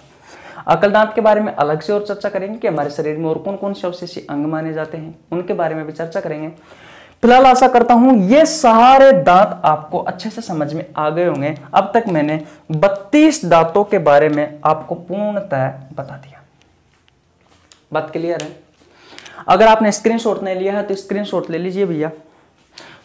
अक्कल दांत के बारे में अलग से और चर्चा करेंगे कि हमारे शरीर में और कौन कौन से अवशेषी अंग माने जाते हैं, उनके बारे में भी चर्चा करेंगे। फिलहाल आशा करता हूं ये सारे दांत आपको अच्छे से समझ में आ गए होंगे। अब तक मैंने 32 दांतों के बारे में आपको पूर्णतः बता दिया। बात क्लियर है। अगर आपने स्क्रीनशॉट नहीं लिया है तो स्क्रीनशॉट ले लीजिए भैया।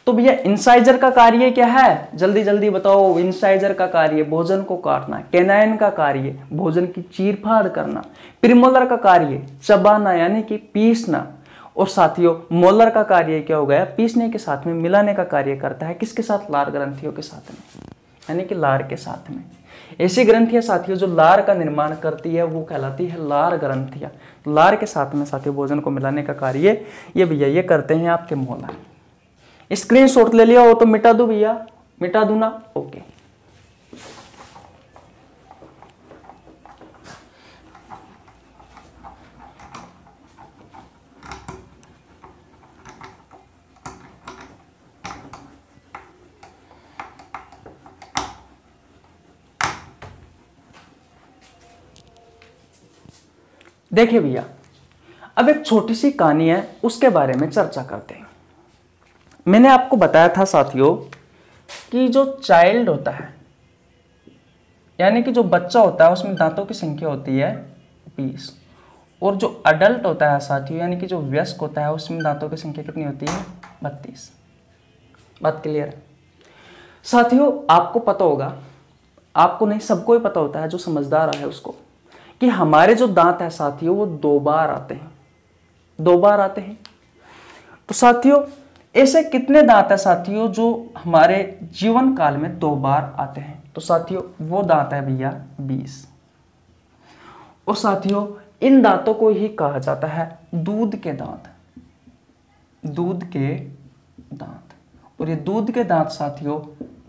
तो भैया इंसाइजर का कार्य क्या है, जल्दी जल्दी बताओ। इंसाइजर का कार्य भोजन को काटना, कैनाइन का कार्य भोजन की चीरफाड़ करना, प्रीमोलर का कार्य चबाना यानी कि पीसना, और साथियों मोलर का कार्य क्या हो गया, पीसने के साथ में मिलाने का कार्य करता है। किसके साथ, लार ग्रंथियों के साथ में, यानी कि लार के साथ में। ऐसी ग्रंथियां साथियों जो लार का निर्माण करती है वो कहलाती है लार ग्रंथियां। लार के साथ में साथियों भोजन को मिलाने का कार्य ये भैया ये करते हैं आपके मोलर। स्क्रीनशॉट ले लिया हो तो मिटा दो भैया, मिटा दू ना, ओके। देखिए भैया अब एक छोटी सी कहानी है, उसके बारे में चर्चा करते हैं। मैंने आपको बताया था साथियों कि जो चाइल्ड होता है, यानी कि जो बच्चा होता है, उसमें दांतों की संख्या होती है 20, और जो अडल्ट होता है साथियों, यानी कि जो वयस्क होता है, उसमें दांतों की संख्या कितनी होती है? 32। बात क्लियर है साथियों? आपको पता होगा, आपको नहीं, सबको ही पता होता है, जो समझदार है उसको, कि हमारे जो दांत है साथियों वो 2 बार आते हैं, 2 बार आते हैं। तो साथियों ऐसे कितने दांत है साथियों जो हमारे जीवन काल में 2 बार आते हैं? तो साथियों वो दांत है भैया 20। और साथियों इन दांतों को ही कहा जाता है दूध के दांत, दूध के दांत। और ये दूध के दांत साथियों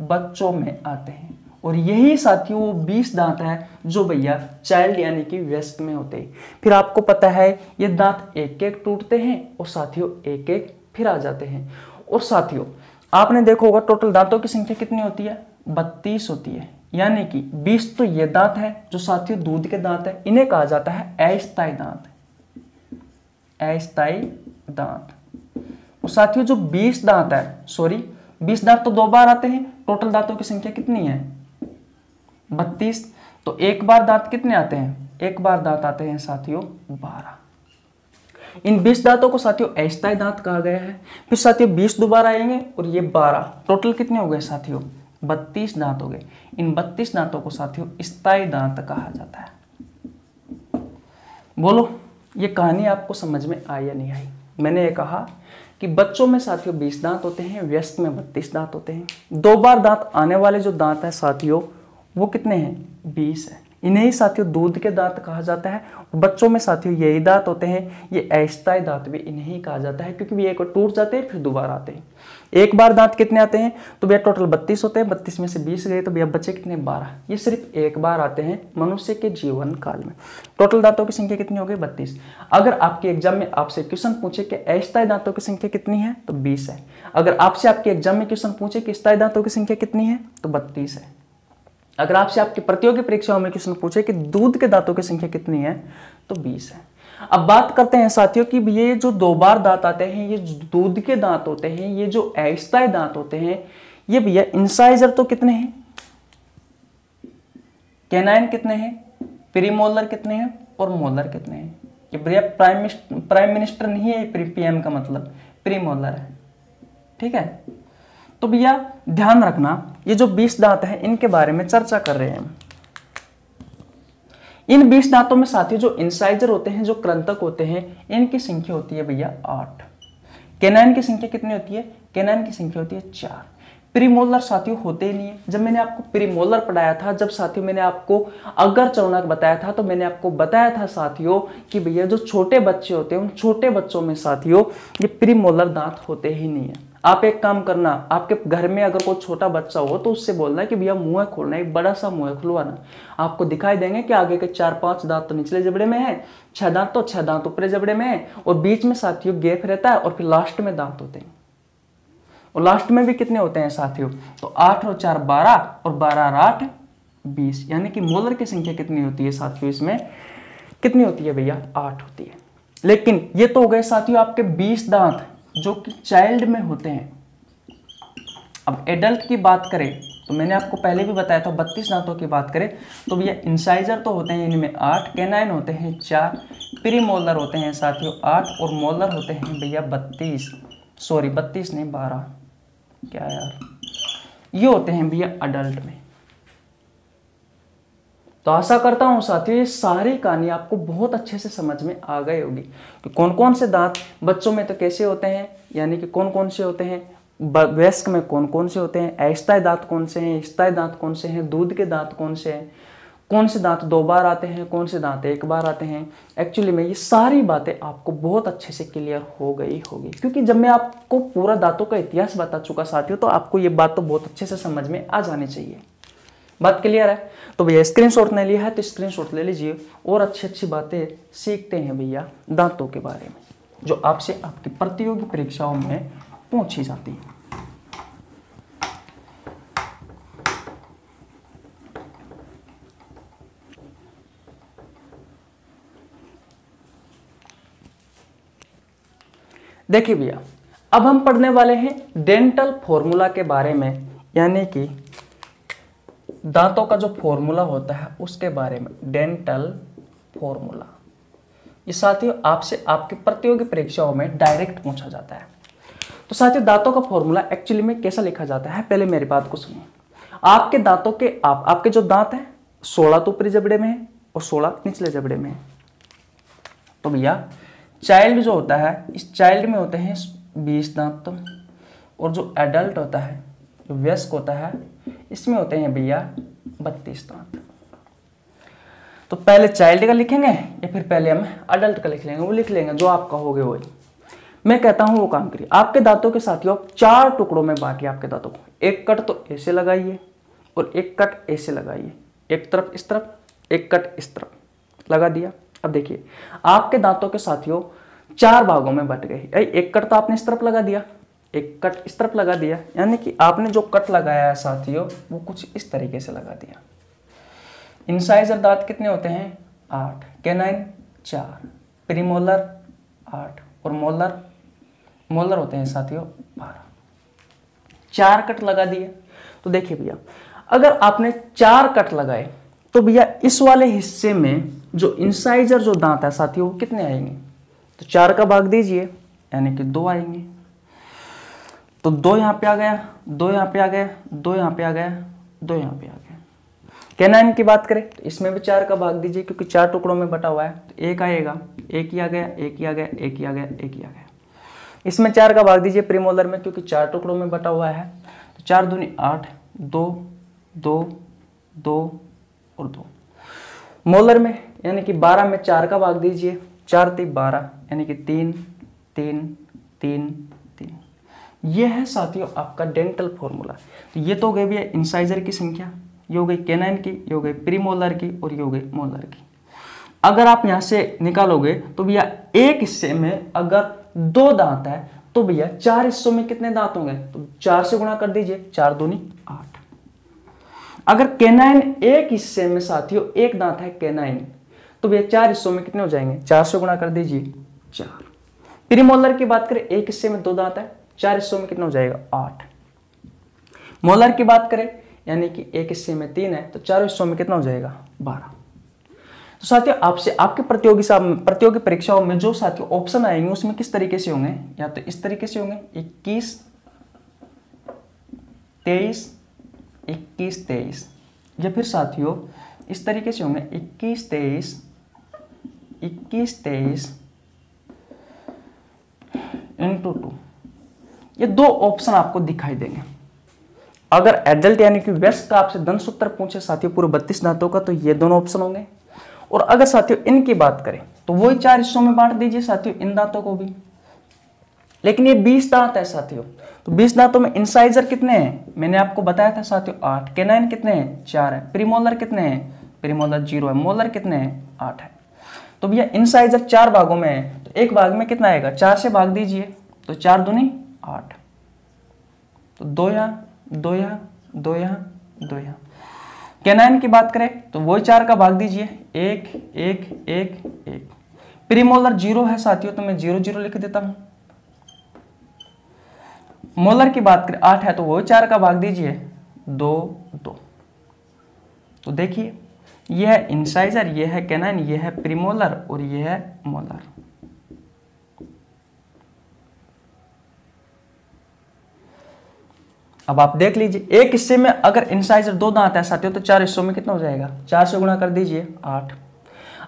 बच्चों में आते हैं, और यही साथियों वो 20 दांत है जो भैया चाइल्ड यानी कि वयस्क में होते हैं। फिर आपको पता है ये दांत एक एक टूटते हैं और साथियों एक एक फिर आ जाते हैं। और साथियों आपने देखा होगा टोटल दांतों की संख्या कितनी होती है? 32 होती है, यानी कि 20 तो ये दांत है जो साथियों दूध के दांत है, इन्हें कहा जाता है अस्थायी दांत, अस्थायी दांत। और साथियों जो 20 दांत है, सॉरी 20 दांत तो 2 बार आते हैं, टोटल दांतों की संख्या कितनी है? 32। तो एक बार दांत कितने आते हैं? एक बार दांत आते हैं साथियों 12। इन 20 दांतों को साथियों अस्थायी दांत कहा गया है। फिर साथियों 20 दोबारा आएंगे और ये 12, टोटल कितने हो गए साथियों? 32 दांत हो गए। इन 32 दांतों को साथियों स्थायी दांत कहा जाता है। बोलो ये कहानी आपको समझ में आई या नहीं आई? मैंने ये कहा कि बच्चों में साथियों 20 दांत होते हैं, वयस्क में 32 दांत होते हैं। 2 बार दांत आने वाले जो दांत है साथियों वो कितने हैं? 20 है। इन्हें ही साथियों दूध के दांत कहा जाता है। और बच्चों में साथियों यही दांत होते हैं, ये अस्थायी दांत भी इन्हें ही कहा जाता है, क्योंकि ये एक बार टूट जाते हैं फिर दोबारा आते हैं। एक बार दांत कितने आते हैं? तो भैया टोटल 32 होते हैं, 32 में से 20 गए तो भैया बचे कितने? 12। ये सिर्फ एक बार आते हैं मनुष्य के जीवन काल में। टोटल दांतों की संख्या कितनी हो गई? 32। अगर आपके एग्जाम में आपसे क्वेश्चन पूछे कि अस्थायी दांतों की संख्या कितनी है तो 20 है। अगर आपसे आपके एग्जाम में क्वेश्चन पूछे कि स्थायी दांतों की संख्या कितनी है तो 32 है। अगर आपसे आपकी प्रतियोगी परीक्षाओं में क्वेश्चन पूछे कि दूध के दांतों की संख्या कितनी है तो 20 है। अब बात करते हैं साथियों कि ये जो 2 बार दांत आते हैं, ये जो दूध के दांत होते हैं, ये जो अस्थायी दांत होते हैं, ये भैया इंसाइजर तो कितने हैं? कैनाइन कितने हैं? प्रीमोलर कितने हैं? और मोलर कितने हैं? ये भैया प्राइम मिनिस्टर नहीं है, पीएम का मतलब प्रीमोलर है। ठीक है, तो भैया ध्यान रखना ये जो 20 दांत हैं इनके बारे में चर्चा कर रहे हैं। इन 20 दांतों में साथियों जो इंसाइजर होते हैं, जो कृंतक होते हैं, इनकी संख्या होती है भैया 8। कैनाइन की संख्या कितनी होती है? कैनाइन की संख्या होती है 4। प्रीमोलर साथियों होते ही नहीं है। जब मैंने आपको प्रीमोलर पढ़ाया था, जब साथियों मैंने आपको अगर चौनक बताया था, तो मैंने आपको बताया था साथियों कि भैया जो छोटे बच्चे होते हैं उन छोटे बच्चों में साथियों ये प्रीमोलर दांत होते ही नहीं है। आप एक काम करना, आपके घर में अगर कोई छोटा बच्चा हो तो उससे बोलना है कि भैया मुंह खोलना, एक बड़ा सा मुंह खुलवाना। आपको दिखाई देंगे कि आगे के 4-5 दांत तो निचले जबड़े में है, 6 दांत तो 6 दांत ऊपरी जबड़े में है, और बीच में साथियों गैप रहता है, और फिर लास्ट में दांत होते हैं। और लास्ट में भी कितने होते हैं साथियों? तो 8 और 4 12, और 12 और 8 20, यानी कि मोलर की संख्या कितनी होती है साथियों? इसमें कितनी होती है भैया? 8 होती है। लेकिन ये तो हो गए साथियों आपके 20 दांत जो कि चाइल्ड में होते हैं। अब एडल्ट की बात करें तो मैंने आपको पहले भी बताया था 32 दांतों की बात करें तो भैया इंसाइजर तो होते हैं इनमें 8, कैनाइन होते हैं 4, प्रीमोलर होते हैं साथियों 8, और मोलर होते हैं भैया 32, सॉरी 32 नहीं 12, क्या यार, ये होते हैं भैया अडल्ट में। तो आशा करता हूं साथियों ये सारी कहानी आपको बहुत अच्छे से समझ में आ गई होगी कि कौन कौन से दांत बच्चों में तो कैसे होते हैं, यानी कि कौन कौन से होते हैं, वयस्क में कौन कौन से होते हैं, अस्थायी दांत कौन से हैं, स्थायी दांत कौन से हैं, दूध के दांत कौन से हैं, कौन से दांत 2 बार आते हैं, कौन से दांत 1 बार आते हैं। एक्चुअली में ये सारी बातें आपको बहुत अच्छे से क्लियर हो गई होगी, क्योंकि जब मैं आपको पूरा दांतों का इतिहास बता चुका साथियों तो आपको ये बात तो बहुत अच्छे से समझ में आ जानी चाहिए। बात क्लियर है? तो भैया स्क्रीनशॉट नहीं लिया है तो स्क्रीनशॉट ले लीजिए, और अच्छी अच्छी बातें सीखते हैं भैया दांतों के बारे में, जो आपसे आपकी प्रतियोगी परीक्षाओं में पूछी जाती है। देखिए भैया, अब हम पढ़ने वाले हैं डेंटल फॉर्मूला के बारे में, यानी कि दांतों का जो फॉर्मूला होता है उसके बारे में। डेंटल फॉर्मूला ये साथियों आपसे आपकी प्रतियोगी परीक्षाओं में डायरेक्ट पूछा जाता है। तो साथियों, दांतों का फॉर्मूला एक्चुअली में कैसा लिखा जाता है, पहले मेरी बात को सुनिए। आपके दांतों के आपके जो दांत हैं 16 तो ऊपरी जबड़े में है और 16 निचले जबड़े में है। तो भैया चाइल्ड जो होता है, इस चाइल्ड में होते हैं 20 दांत, और जो एडल्ट होता है, जो वयस्क होता है, इसमें होते हैं भैया 32 दांत। तो पहले चाइल्ड का लिखेंगे या फिर पहले हम अडल्ट का लिख लेंगे? वो लिख लेंगे, जो आप कहोगे वही मैं कहता हूं वो काम करिए। आपके दांतों के साथियों आप 4 टुकड़ों में बांटिए आपके दांतों को। एक कट तो ऐसे लगाइए और एक कट ऐसे लगाइए, एक तरफ इस तरफ, एक कट इस तरफ लगा दिया। अब देखिए आपके दांतों के साथियों 4 भागों में बट गए। एक कट तो आपने इस तरफ लगा दिया, एक कट इस तरफ लगा दिया, यानी कि आपने जो कट लगाया है साथियों वो कुछ इस तरीके से लगा दिया। इंसाइजर दांत कितने होते हैं? 8, कैनाइन 4, प्रीमोलर 8 और मोलर होते हैं साथियों 12। 4 कट लगा दिए। तो देखिए भैया, अगर आपने 4 कट लगाए तो भैया इस वाले हिस्से में जो इंसाइजर जो दांत है साथियों वो कितने आएंगे? तो 4 का भाग दीजिए, यानी कि 2 आएंगे। तो 2 यहाँ पे आ गया, 2 यहाँ पे आ गया, 2 यहाँ पे आ गया, 2 यहाँ पे आ गया। कैनाइन की बात करें तो इसमें भी 4 का भाग दीजिए, क्योंकि 4 टुकड़ों में बटा हुआ है। तो 1 आएगा, 1 ही आ गया, 1 ही आ गया, 1 ही आ गया, 1 ही आ गया। इसमें 4 का भाग दीजिए प्रीमोलर में, क्योंकि 4 टुकड़ों में बटा हुआ है। तो 4 दूनी 8, 2 2 2 और 2। मोलर में यानी कि 12 में 4 का भाग दीजिए, 4 3 12, यानी कि 3 3 3 3। ये है साथियों आपका डेंटल फॉर्मूला। तो ये तो हो गई भैया इंसाइजर की संख्या, ये हो गई कैनाइन की, ये हो गई प्रीमोलर की और ये हो गई मोलर की। अगर आप यहाँ से निकालोगे तो भैया एक हिस्से में अगर 2 दांत है तो भैया 4 हिस्सों में कितने दांत होंगे? तो 4 से गुणा कर दीजिए, 4 दूनी 8। अगर कैनाइन एक हिस्से में साथियों 1 दांत है कैनाइन, तो भैया 4 हिस्सों में कितने हो जाएंगे? 4 से गुणा कर दीजिए 4। प्रीमोलर की बात करें, एक हिस्से में 2 दांत है, 4 हिस्सों में कितना हो जाएगा? 8। मोलर की बात करें यानी कि एक हिस्से में 3 है, तो 4 हिस्सों में कितना हो जाएगा? 12। तो साथियों आपसे आपके प्रतियोगी परीक्षाओं में जो साथियों ऑप्शन आएंगे उसमें किस तरीके से होंगे? या तो इस तरीके से होंगे 21 23 21 23, या फिर साथियों इस तरीके से होंगे 21 23 21 23 इंटू 2। ये 2 ऑप्शन आपको दिखाई देंगे। अगर एडल्ट यानी कि वयस्क का आपसे दंत सूत्र पूछे साथियों पूरे 32 दांतों का, तो ये दोनों ऑप्शन होंगे। और अगर साथियों इनकी बात करें तो वही 4 हिस्सों में बांट दीजिए साथियों इन दांतों को भी। लेकिन ये 20 दांत है साथियों, तो 20 दांतों में इंसाइजर कितने हैं? मैंने आपको बताया था साथियों 8। कैनाइन कितने हैं? 4 है। प्रीमोलर कितने हैं? प्रीमोलर 0 है। मोलर कितने हैं? 8 है। तो भैया इंसाइजर 4 भागों में है, तो एक भाग में कितना आएगा? 4 से भाग दीजिए, तो 4 दूनी 8। तो 2 यहाँ 2 यहाँ 2 यहाँ 2 यहाँ। कैनाइन की बात करें तो वही 4 का भाग दीजिए, 1 1 1 1। प्रीमोलर 0 है साथियों, तो मैं 0 0 लिख देता हूं। मोलर की बात करें 8 है, तो वही 4 का भाग दीजिए, 2 2। तो देखिए यह है इंसाइजर, यह है कैनाइन, यह है प्रीमोलर और यह है मोलर। अब आप देख लीजिए एक हिस्से में अगर इंसाइजर 2 दांत है साथियों, तो 4 हिस्सों में कितना हो जाएगा? 4 से गुणा कर दीजिए 8।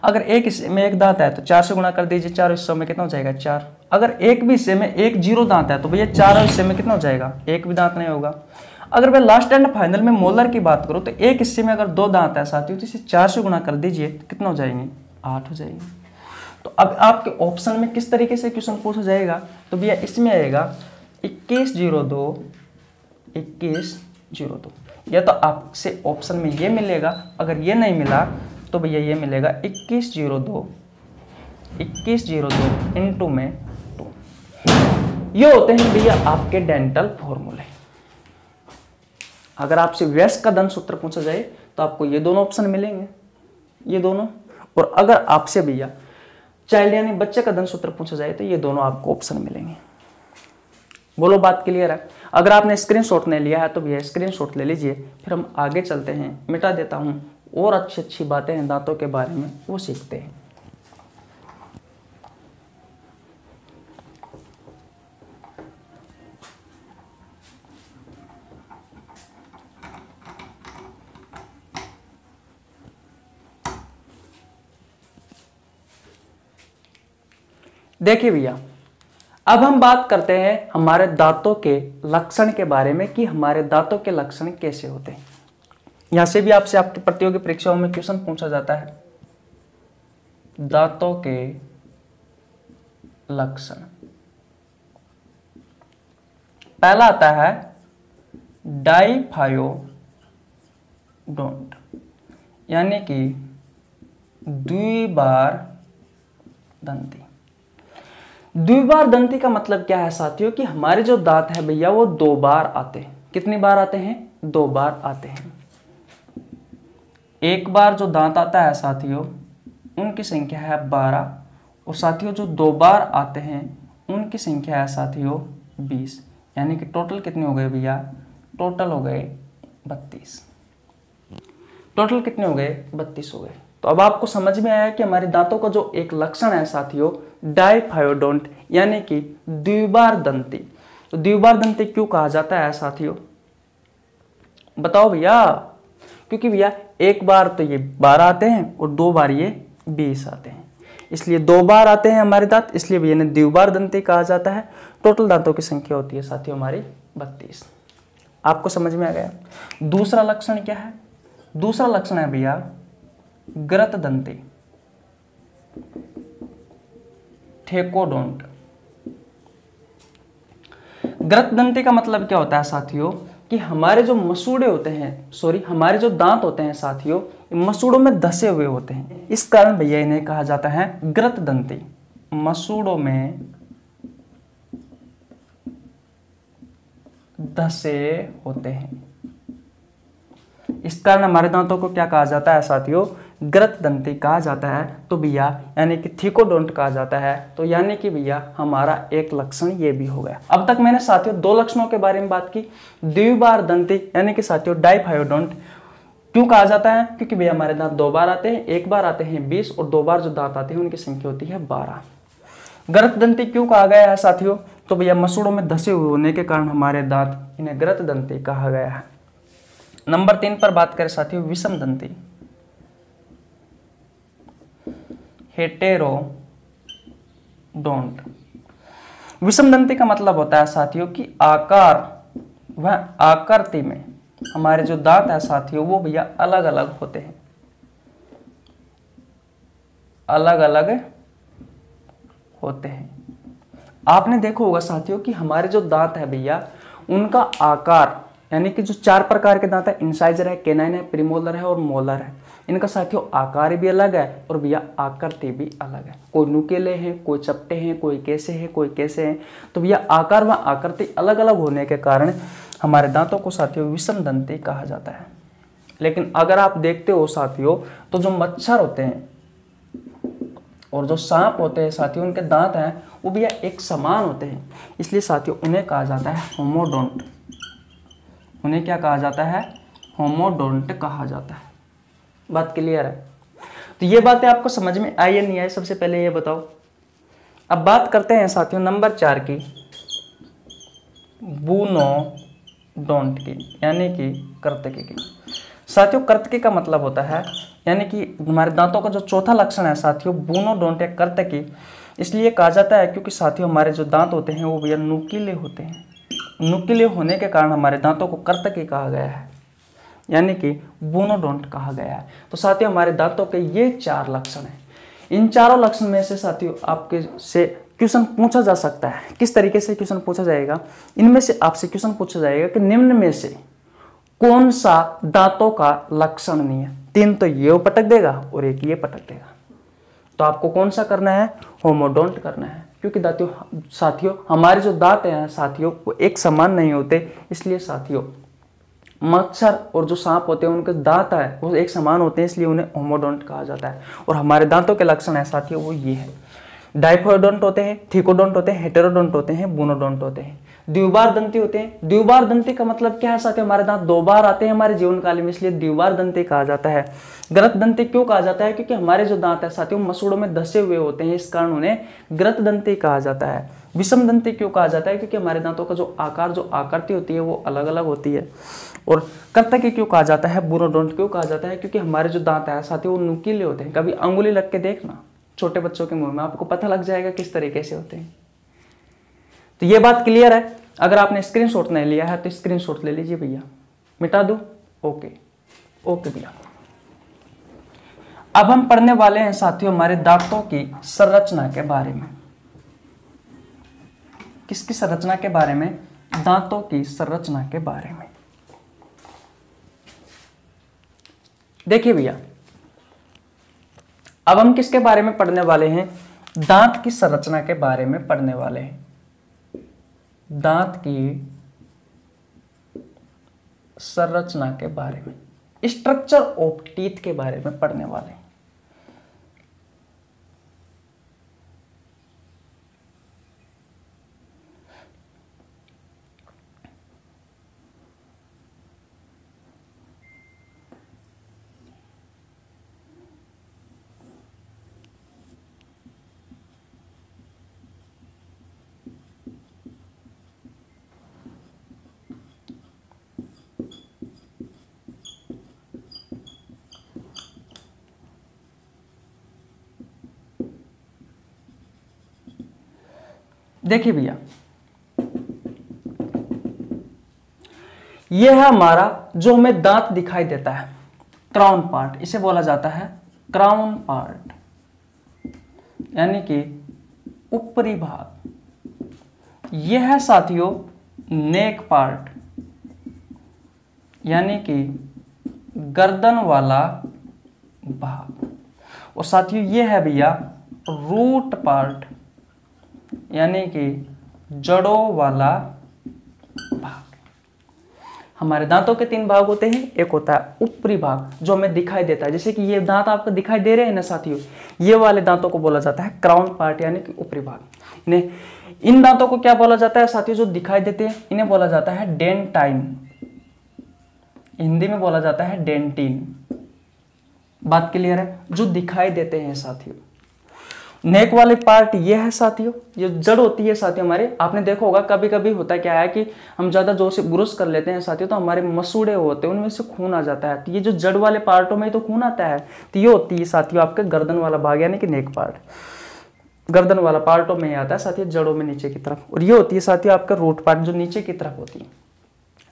अगर एक हिस्से में 1 दांत है तो 4 से गुणा कर दीजिए, 4 हिस्सों में कितना हो जाएगा? 4। अगर एक भी हिस्से में 1 0 दांत है तो भैया 4 हिस्से में कितना हो जाएगा? 1 भी दांत नहीं होगा। अगर मैं लास्ट एंड फाइनल में मोलर की बात करूं तो एक हिस्से में अगर 2 दांत है साथियों, तो इसे 4 से गुणा कर दीजिए तो कितना हो जाएंगे? 8 हो जाएंगे। तो अब आपके ऑप्शन में किस तरीके से क्वेश्चन पूछा जाएगा? तो भैया इसमें आएगा 21 02 21 02। या तो आपसे ऑप्शन में ये मिलेगा, अगर ये नहीं मिला तो भैया ये मिलेगा 21 02 21 02 इंटू में 2। ये होते हैं भैया आपके डेंटल फॉर्मूले। अगर आपसे वयस्क का दंत सूत्र पूछा जाए तो आपको ये दोनों ऑप्शन मिलेंगे, ये दोनों। और अगर आपसे भैया चाइल्ड यानी बच्चे का दंत सूत्र पूछा जाए तो ये दोनों आपको ऑप्शन मिलेंगे। बोलो बात क्लियर है? अगर आपने स्क्रीनशॉट नहीं लिया है तो भैया स्क्रीनशॉट ले लीजिए, फिर हम आगे चलते हैं। मिटा देता हूँ, और अच्छी अच्छी बातें हैं दांतों के बारे में, वो सीखते हैं। देखिए भैया, अब हम बात करते हैं हमारे दांतों के लक्षण के बारे में कि हमारे दांतों के लक्षण कैसे होते हैं। यहां से भी आपसे आपकी प्रतियोगी परीक्षाओं में क्वेश्चन पूछा जाता है, दांतों के लक्षण। पहला आता है डाइफायोडोंट, यानी कि द्विबार दंती। द्विबार दंती का मतलब क्या है साथियों कि हमारे जो दांत है भैया वो 2 बार आते हैं। कितनी बार आते हैं? 2 बार आते हैं। एक बार जो दांत आता है साथियों उनकी संख्या है 12, और साथियों जो 2 बार आते हैं उनकी संख्या है साथियों 20, यानी कि टोटल कितने हो गए भैया? टोटल हो गए 32। टोटल कितने हो गए? 32 हो गए। तो अब आपको समझ में आया कि हमारे दांतों का जो एक लक्षण है साथियों डाइफायोडोंट, यानी कि द्विबार दंती। तो द्विबार दंती क्यों कहा जाता है साथियों? बताओ भैया। क्योंकि भैया एक बार तो ये 12 आते हैं और 2 बार ये 20 आते हैं, इसलिए 2 बार आते हैं हमारे दांत, इसलिए भैया इन्हें द्विबार दंती कहा जाता है। टोटल दांतों की संख्या होती है साथियों हमारी 32। आपको समझ में आ गया? दूसरा लक्षण क्या है? दूसरा लक्षण है भैया ग्रत दंती, ठेकोडोंट। ग्रत दंती का मतलब क्या होता है साथियों कि हमारे जो मसूड़े होते हैं, हमारे जो दांत होते हैं साथियों, मसूड़ों में धसे हुए होते हैं। इस कारण भैया इन्हें कहा जाता है ग्रत दंती। मसूड़ों में धसे होते हैं, इस कारण हमारे दांतों को क्या कहा जाता है साथियों? ग्रत दंती कहा जाता है। तो भैया यानी कि थिकोडोंट कहा जाता है। तो यानी कि भैया हमारा एक लक्षण ये भी हो गया। अब तक मैंने साथियों 2 लक्षणों के बारे में बात की। द्विबार दंती यानी कि साथियों डाइफायोडोंट क्यों कहा जाता है? क्योंकि भैया हमारे दांत 2 बार आते हैं, एक बार आते हैं 20 और 2 बार जो दांत आते हैं उनकी संख्या होती है 12। ग्रत दंती क्यों कहा गया है साथियों? तो भैया मसूड़ों में धसे हुए होने के कारण हमारे दांत, इन्हें ग्रत दंती कहा गया है। नंबर 3 पर बात करें साथियों विषम दंती, हेटेरोडोंट। विषम दंती का मतलब होता है साथियों कि आकार व आकृति में हमारे जो दांत है साथियों वो भैया अलग अलग होते हैं, अलग अलग होते हैं। आपने देखा होगा साथियों कि हमारे जो दांत है भैया उनका आकार, यानी कि जो 4 प्रकार के दांत है, इंसाइजर है, केनाइन है, प्रीमोलर है और मोलर है, इनका साथियों आकार भी अलग है और भैया आकृति भी अलग है। कोई नुकीले हैं, कोई चपटे हैं, कोई कैसे हैं, कोई कैसे हैं। तो भैया आकार व आकृति अलग अलग होने के कारण हमारे दांतों को साथियों विषम दंती कहा जाता है। लेकिन अगर आप देखते हो साथियों तो जो मच्छर होते हैं और जो सांप होते हैं साथियों उनके दांत हैं वो भैया एक समान होते हैं, इसलिए साथियों उन्हें कहा जाता है होमोडोंट। उन्हें क्या कहा जाता है? होमोडोंट कहा जाता है। बात क्लियर है? तो ये बातें आपको समझ में आई या नहीं आई, सबसे पहले ये बताओ। अब बात करते हैं साथियों नंबर 4 की, बूनोडोंट की, यानी कि कर्तकी की। साथियों कर्तकी का मतलब होता है, यानी कि हमारे दांतों का जो चौथा लक्षण है साथियों बूनोडोंट या कर्तकी, इसलिए कहा जाता है क्योंकि साथियों हमारे जो दांत होते हैं वो भैया नुकीले होते हैं। नुकीले होने के कारण हमारे दांतों को कर्तकी कहा गया है, यानी कि बूनोडोंट कहा गया है। तो साथियों हमारे दांतों के ये 4 लक्षण हैं। इन चारों लक्षण में से साथियों आपके से क्वेश्चन पूछा जा सकता है। किस तरीके से क्वेश्चन पूछा जाएगा? इनमें से आपसे क्वेश्चन पूछा जाएगा कि निम्न में से कौन सा दांतों का लक्षण नहीं है? 3 तो ये पटक देगा और 1 ये पटक देगा। तो आपको कौन सा करना है? होमोडोंट करना है, क्योंकि साथियों हमारे जो दांत हैं साथियों वो एक समान नहीं होते, इसलिए साथियों मच्छर और जो सांप होते हैं उनके दांत है वो एक समान होते हैं, इसलिए उन्हें होमोडोंट कहा जाता है। और हमारे दांतों के लक्षण है साथियों वो ये है, डाइफायोडोंट होते हैं, थिकोडोंट होते हैं, हेटेरोडोंट होते हैं, बूनोडोंट होते हैं। द्विबार दंती होते हैं। द्विबार दंती का मतलब क्या है साथियों, हमारे दांत 2 बार आते हैं हमारे जीवन काल में, इसलिए द्विबार दंती कहा जाता है। ग्रत दंती क्यों कहा जाता है, क्योंकि हमारे जो दांत है साथियों मसूड़ों में धसे हुए होते हैं, इस कारण उन्हें ग्रत दंती कहा जाता है। विषम दंती क्यों कहा जाता है, क्योंकि हमारे दांतों का जो आकृति होती है वो अलग अलग होती है। और कर्तकी क्यों कहा जाता है, बुरोडोंट क्यों कहा जाता है, क्योंकि हमारे जो दांत है साथियों वो नुकीले होते हैं। कभी अंगुली लग के देखना छोटे बच्चों के मुंह में, आपको पता लग जाएगा किस तरीके से होते हैं। तो ये बात क्लियर है। अगर आपने स्क्रीनशॉट नहीं लिया है तो स्क्रीनशॉट ले लीजिए भैया, मिटा दूं, ओके ओके भैया। अब हम पढ़ने वाले हैं साथियों हमारे दांतों की संरचना के बारे में। किसकी संरचना के बारे में, दांतों की संरचना के बारे में। देखिए भैया, अब हम किसके बारे में पढ़ने वाले हैं, दांत की संरचना के बारे में पढ़ने वाले हैं। दांत की संरचना के बारे में, स्ट्रक्चर ऑफ टीथ के बारे में पढ़ने वाले हैं। देखिए भैया, यह है हमारा जो हमें दांत दिखाई देता है, क्राउन पार्ट, इसे बोला जाता है क्राउन पार्ट, यानी कि ऊपरी भाग। यह है साथियों नेक पार्ट, यानी कि गर्दन वाला भाग। और साथियों यह है भैया रूट पार्ट, यानी कि जड़ों वाला भाग। हमारे दांतों के 3 भाग होते हैं। एक होता है ऊपरी भाग जो हमें दिखाई देता है, जैसे कि ये दांत आपको दिखाई दे रहे हैं ना साथियों, ये वाले दांतों को बोला जाता है क्राउन पार्ट, यानी कि ऊपरी भाग। इन दांतों को क्या बोला जाता है साथियों, जो दिखाई देते हैं इन्हें बोला जाता है डेंटाइन, हिंदी में बोला जाता है डेंटिन। बात क्लियर है, जो दिखाई देते हैं साथियों। नेक वाले पार्ट ये है साथियों, ये जड़ होती है साथियों हमारे। आपने देखा होगा कभी कभी होता क्या है कि हम ज्यादा जोर से ब्रश कर लेते हैं साथियों, तो हमारे मसूड़े होते हैं उनमें से खून आ जाता है। तो ये जो जड़ वाले पार्टों में तो खून आता है, तो ये होती है साथियों आपके गर्दन वाला भाग, यानी कि नेक पार्ट। गर्दन वाला पार्टों में आता है साथियों, जड़ों में नीचे की तरफ। और ये होती है साथियों आपका रूट पार्ट, जो नीचे की तरफ होती है।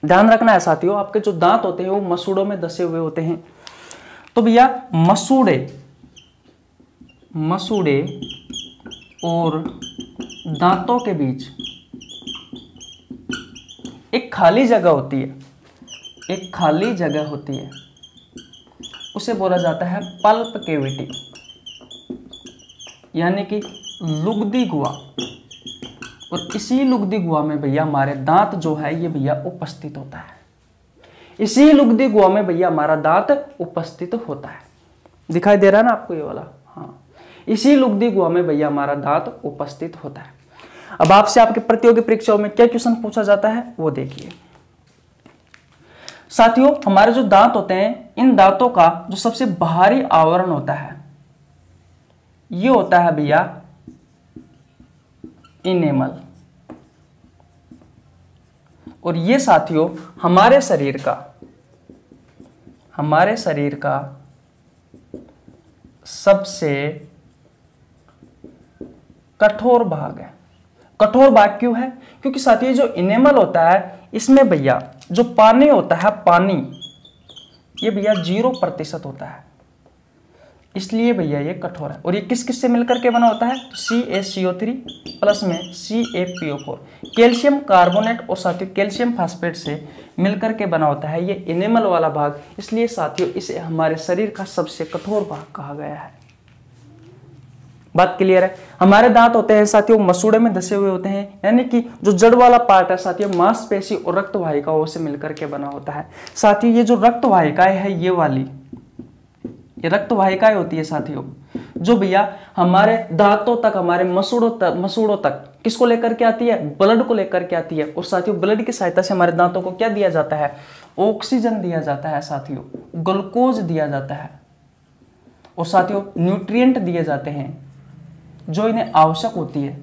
ध्यान रखना है साथियों, आपके जो दांत होते हैं वो मसूड़ों में धसे हुए होते हैं। तो भैया मसूड़े और दांतों के बीच एक खाली जगह होती है, एक खाली जगह होती है, उसे बोला जाता है पल्प कैविटी, यानी कि लुगदी गुहा। और इसी लुगदी गुहा में भैया हमारे दांत जो है ये भैया उपस्थित होता है। इसी लुगदी गुहा में भैया हमारा दांत उपस्थित होता है। दिखाई दे रहा है ना आपको ये वाला, हाँ, इसी लुगदी गुहा में भैया हमारा दांत उपस्थित होता है। अब आपसे आपके प्रतियोगी परीक्षाओं में क्या क्वेश्चन पूछा जाता है वो देखिए साथियों। हमारे जो दांत होते हैं, इन दांतों का जो सबसे बाहरी आवरण होता है ये होता है भैया इनेमल। और ये साथियों हमारे शरीर का सबसे कठोर भाग है। कठोर भाग क्यों है? क्योंकि साथियों जो इनेमल होता है इसमें भैया जो पानी होता है, पानी ये भैया 0% होता है, इसलिए भैया ये कठोर है। और ये किस किस से मिलकर के बना होता है? तो CaCO3 प्लस में CaPO4, कैल्शियम कार्बोनेट और साथियों कैल्शियम फास्फेट से मिलकर के बना होता है ये इनेमल वाला भाग। इसलिए साथियों इसे हमारे शरीर का सबसे कठोर भाग कहा गया है। बात क्लियर है? हमारे दांत होते हैं साथियों मसूड़े में धसे हुए होते हैं, यानी कि जो जड़ वाला पार्ट है साथियों मांसपेशी और रक्त वाहिकाओं से मिलकर के बना होता है। साथियों ये जो रक्त वाहिकाएं है ये वाली, ये रक्त वाहिकाएं होती है साथियों, जो भैया हमारे दांतों तक, हमारे मसूड़ों तक किसको लेकर के आती है? ब्लड को लेकर के आती है। और साथियों ब्लड की सहायता से हमारे दांतों को क्या दिया जाता है? ऑक्सीजन दिया जाता है साथियों, ग्लूकोज दिया जाता है, और साथियों न्यूट्रिएंट दिए जाते हैं जो इन्हें आवश्यक होती है।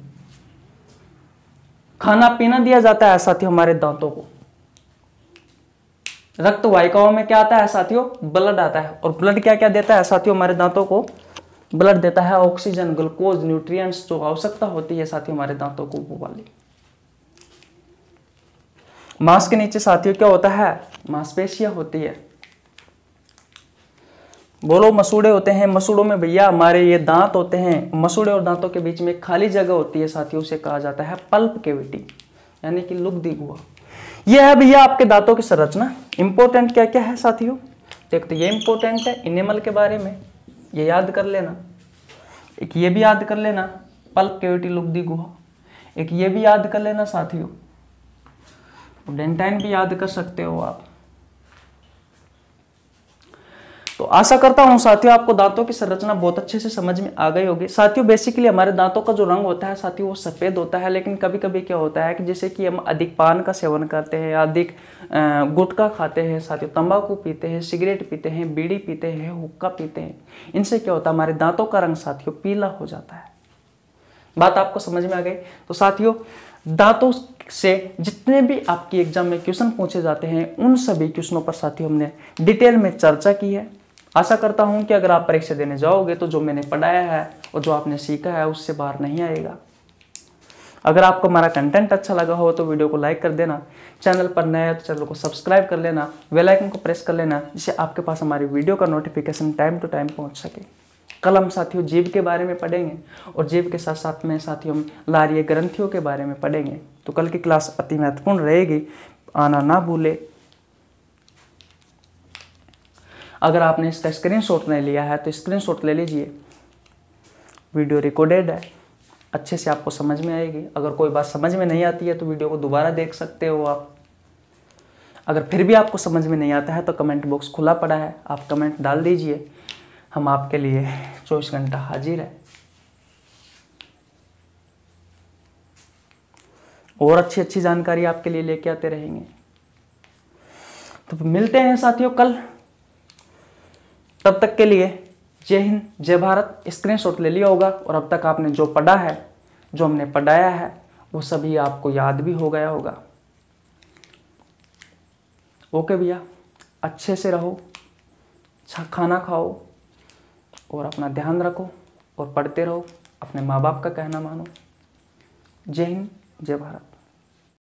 खाना पीना दिया जाता है साथियों हमारे दांतों को। रक्त वाहिकाओं में क्या आता है साथियों? ब्लड आता है। और ब्लड क्या क्या देता है साथियों? हमारे दांतों को ब्लड देता है ऑक्सीजन, ग्लूकोज, न्यूट्रिएंट्स, जो आवश्यकता होती है साथियों हमारे दांतों को, वो वाली। मांस के नीचे साथियों क्या होता है? मांसपेशियां होती है। बोलो, मसूड़े होते हैं। मसूड़ों में भैया हमारे ये दांत होते हैं। मसूड़े और दांतों के बीच में खाली जगह होती है साथियों, उसे कहा जाता है पल्प कैविटी, यानी कि लुगदी गुहा। यह है भैया आपके दांतों की संरचना। इंपॉर्टेंट क्या क्या है साथियों? देखते ये इंपॉर्टेंट है इनेमल के बारे में, ये याद कर लेना। एक ये भी याद कर लेना, पल्प कैविटी, लुगदी गुहा। एक ये भी याद कर लेना साथियों, डेंटाइन भी याद कर सकते हो आप। तो आशा करता हूं साथियों आपको दांतों की संरचना बहुत अच्छे से समझ में आ गई होगी। साथियों बेसिकली हमारे दांतों का जो रंग होता है साथियों वो सफेद होता है, लेकिन कभी कभी क्या होता है कि जैसे कि हम अधिक पान का सेवन करते हैं, अधिक गुटखा खाते हैं साथियों, तंबाकू पीते हैं, सिगरेट पीते हैं, बीड़ी पीते हैं, हुक्का पीते हैं, इनसे क्या होता है हमारे दांतों का रंग साथियों पीला हो जाता है। बात आपको समझ में आ गई? तो साथियों दांतों से जितने भी आपकी एग्जाम में क्वेश्चन पूछे जाते हैं उन सभी क्वेश्चनों पर साथियों हमने डिटेल में चर्चा की है। आशा करता हूं कि अगर आप परीक्षा देने जाओगे तो जो मैंने पढ़ाया है और जो आपने सीखा है उससे बाहर नहीं आएगा। अगर आपको हमारा कंटेंट अच्छा लगा हो तो वीडियो को लाइक कर देना, चैनल पर नए तो चैनल को सब्सक्राइब कर लेना, बेल आइकन को प्रेस कर लेना, जिससे आपके पास हमारी वीडियो का नोटिफिकेशन टाइम टू टाइम पहुंच सके। कल हम साथियों जीभ के बारे में पढ़ेंगे और जीभ के साथ साथ में साथियों हम लारीय ग्रंथियों के बारे में पढ़ेंगे। तो कल की क्लास अति महत्वपूर्ण रहेगी, आना ना भूले। अगर आपने इसका स्क्रीनशॉट नहीं लिया है तो स्क्रीनशॉट ले लीजिए, वीडियो रिकॉर्डेड है, अच्छे से आपको समझ में आएगी। अगर कोई बात समझ में नहीं आती है तो वीडियो को दोबारा देख सकते हो आप। अगर फिर भी आपको समझ में नहीं आता है तो कमेंट बॉक्स खुला पड़ा है, आप कमेंट डाल दीजिए, हम आपके लिए 24 घंटा हाजिर है। और अच्छी अच्छी जानकारी आपके लिए लेके आते रहेंगे। तो मिलते हैं साथियों कल, तब तक के लिए जय हिंद, जय भारत। स्क्रीनशॉट ले लिया होगा और अब तक आपने जो पढ़ा है, जो हमने पढ़ाया है, वो सभी आपको याद भी हो गया होगा। ओके भैया, अच्छे से रहो, अच्छा खाना खाओ और अपना ध्यान रखो और पढ़ते रहो, अपने माँ बाप का कहना मानो। जय हिंद, जय भारत।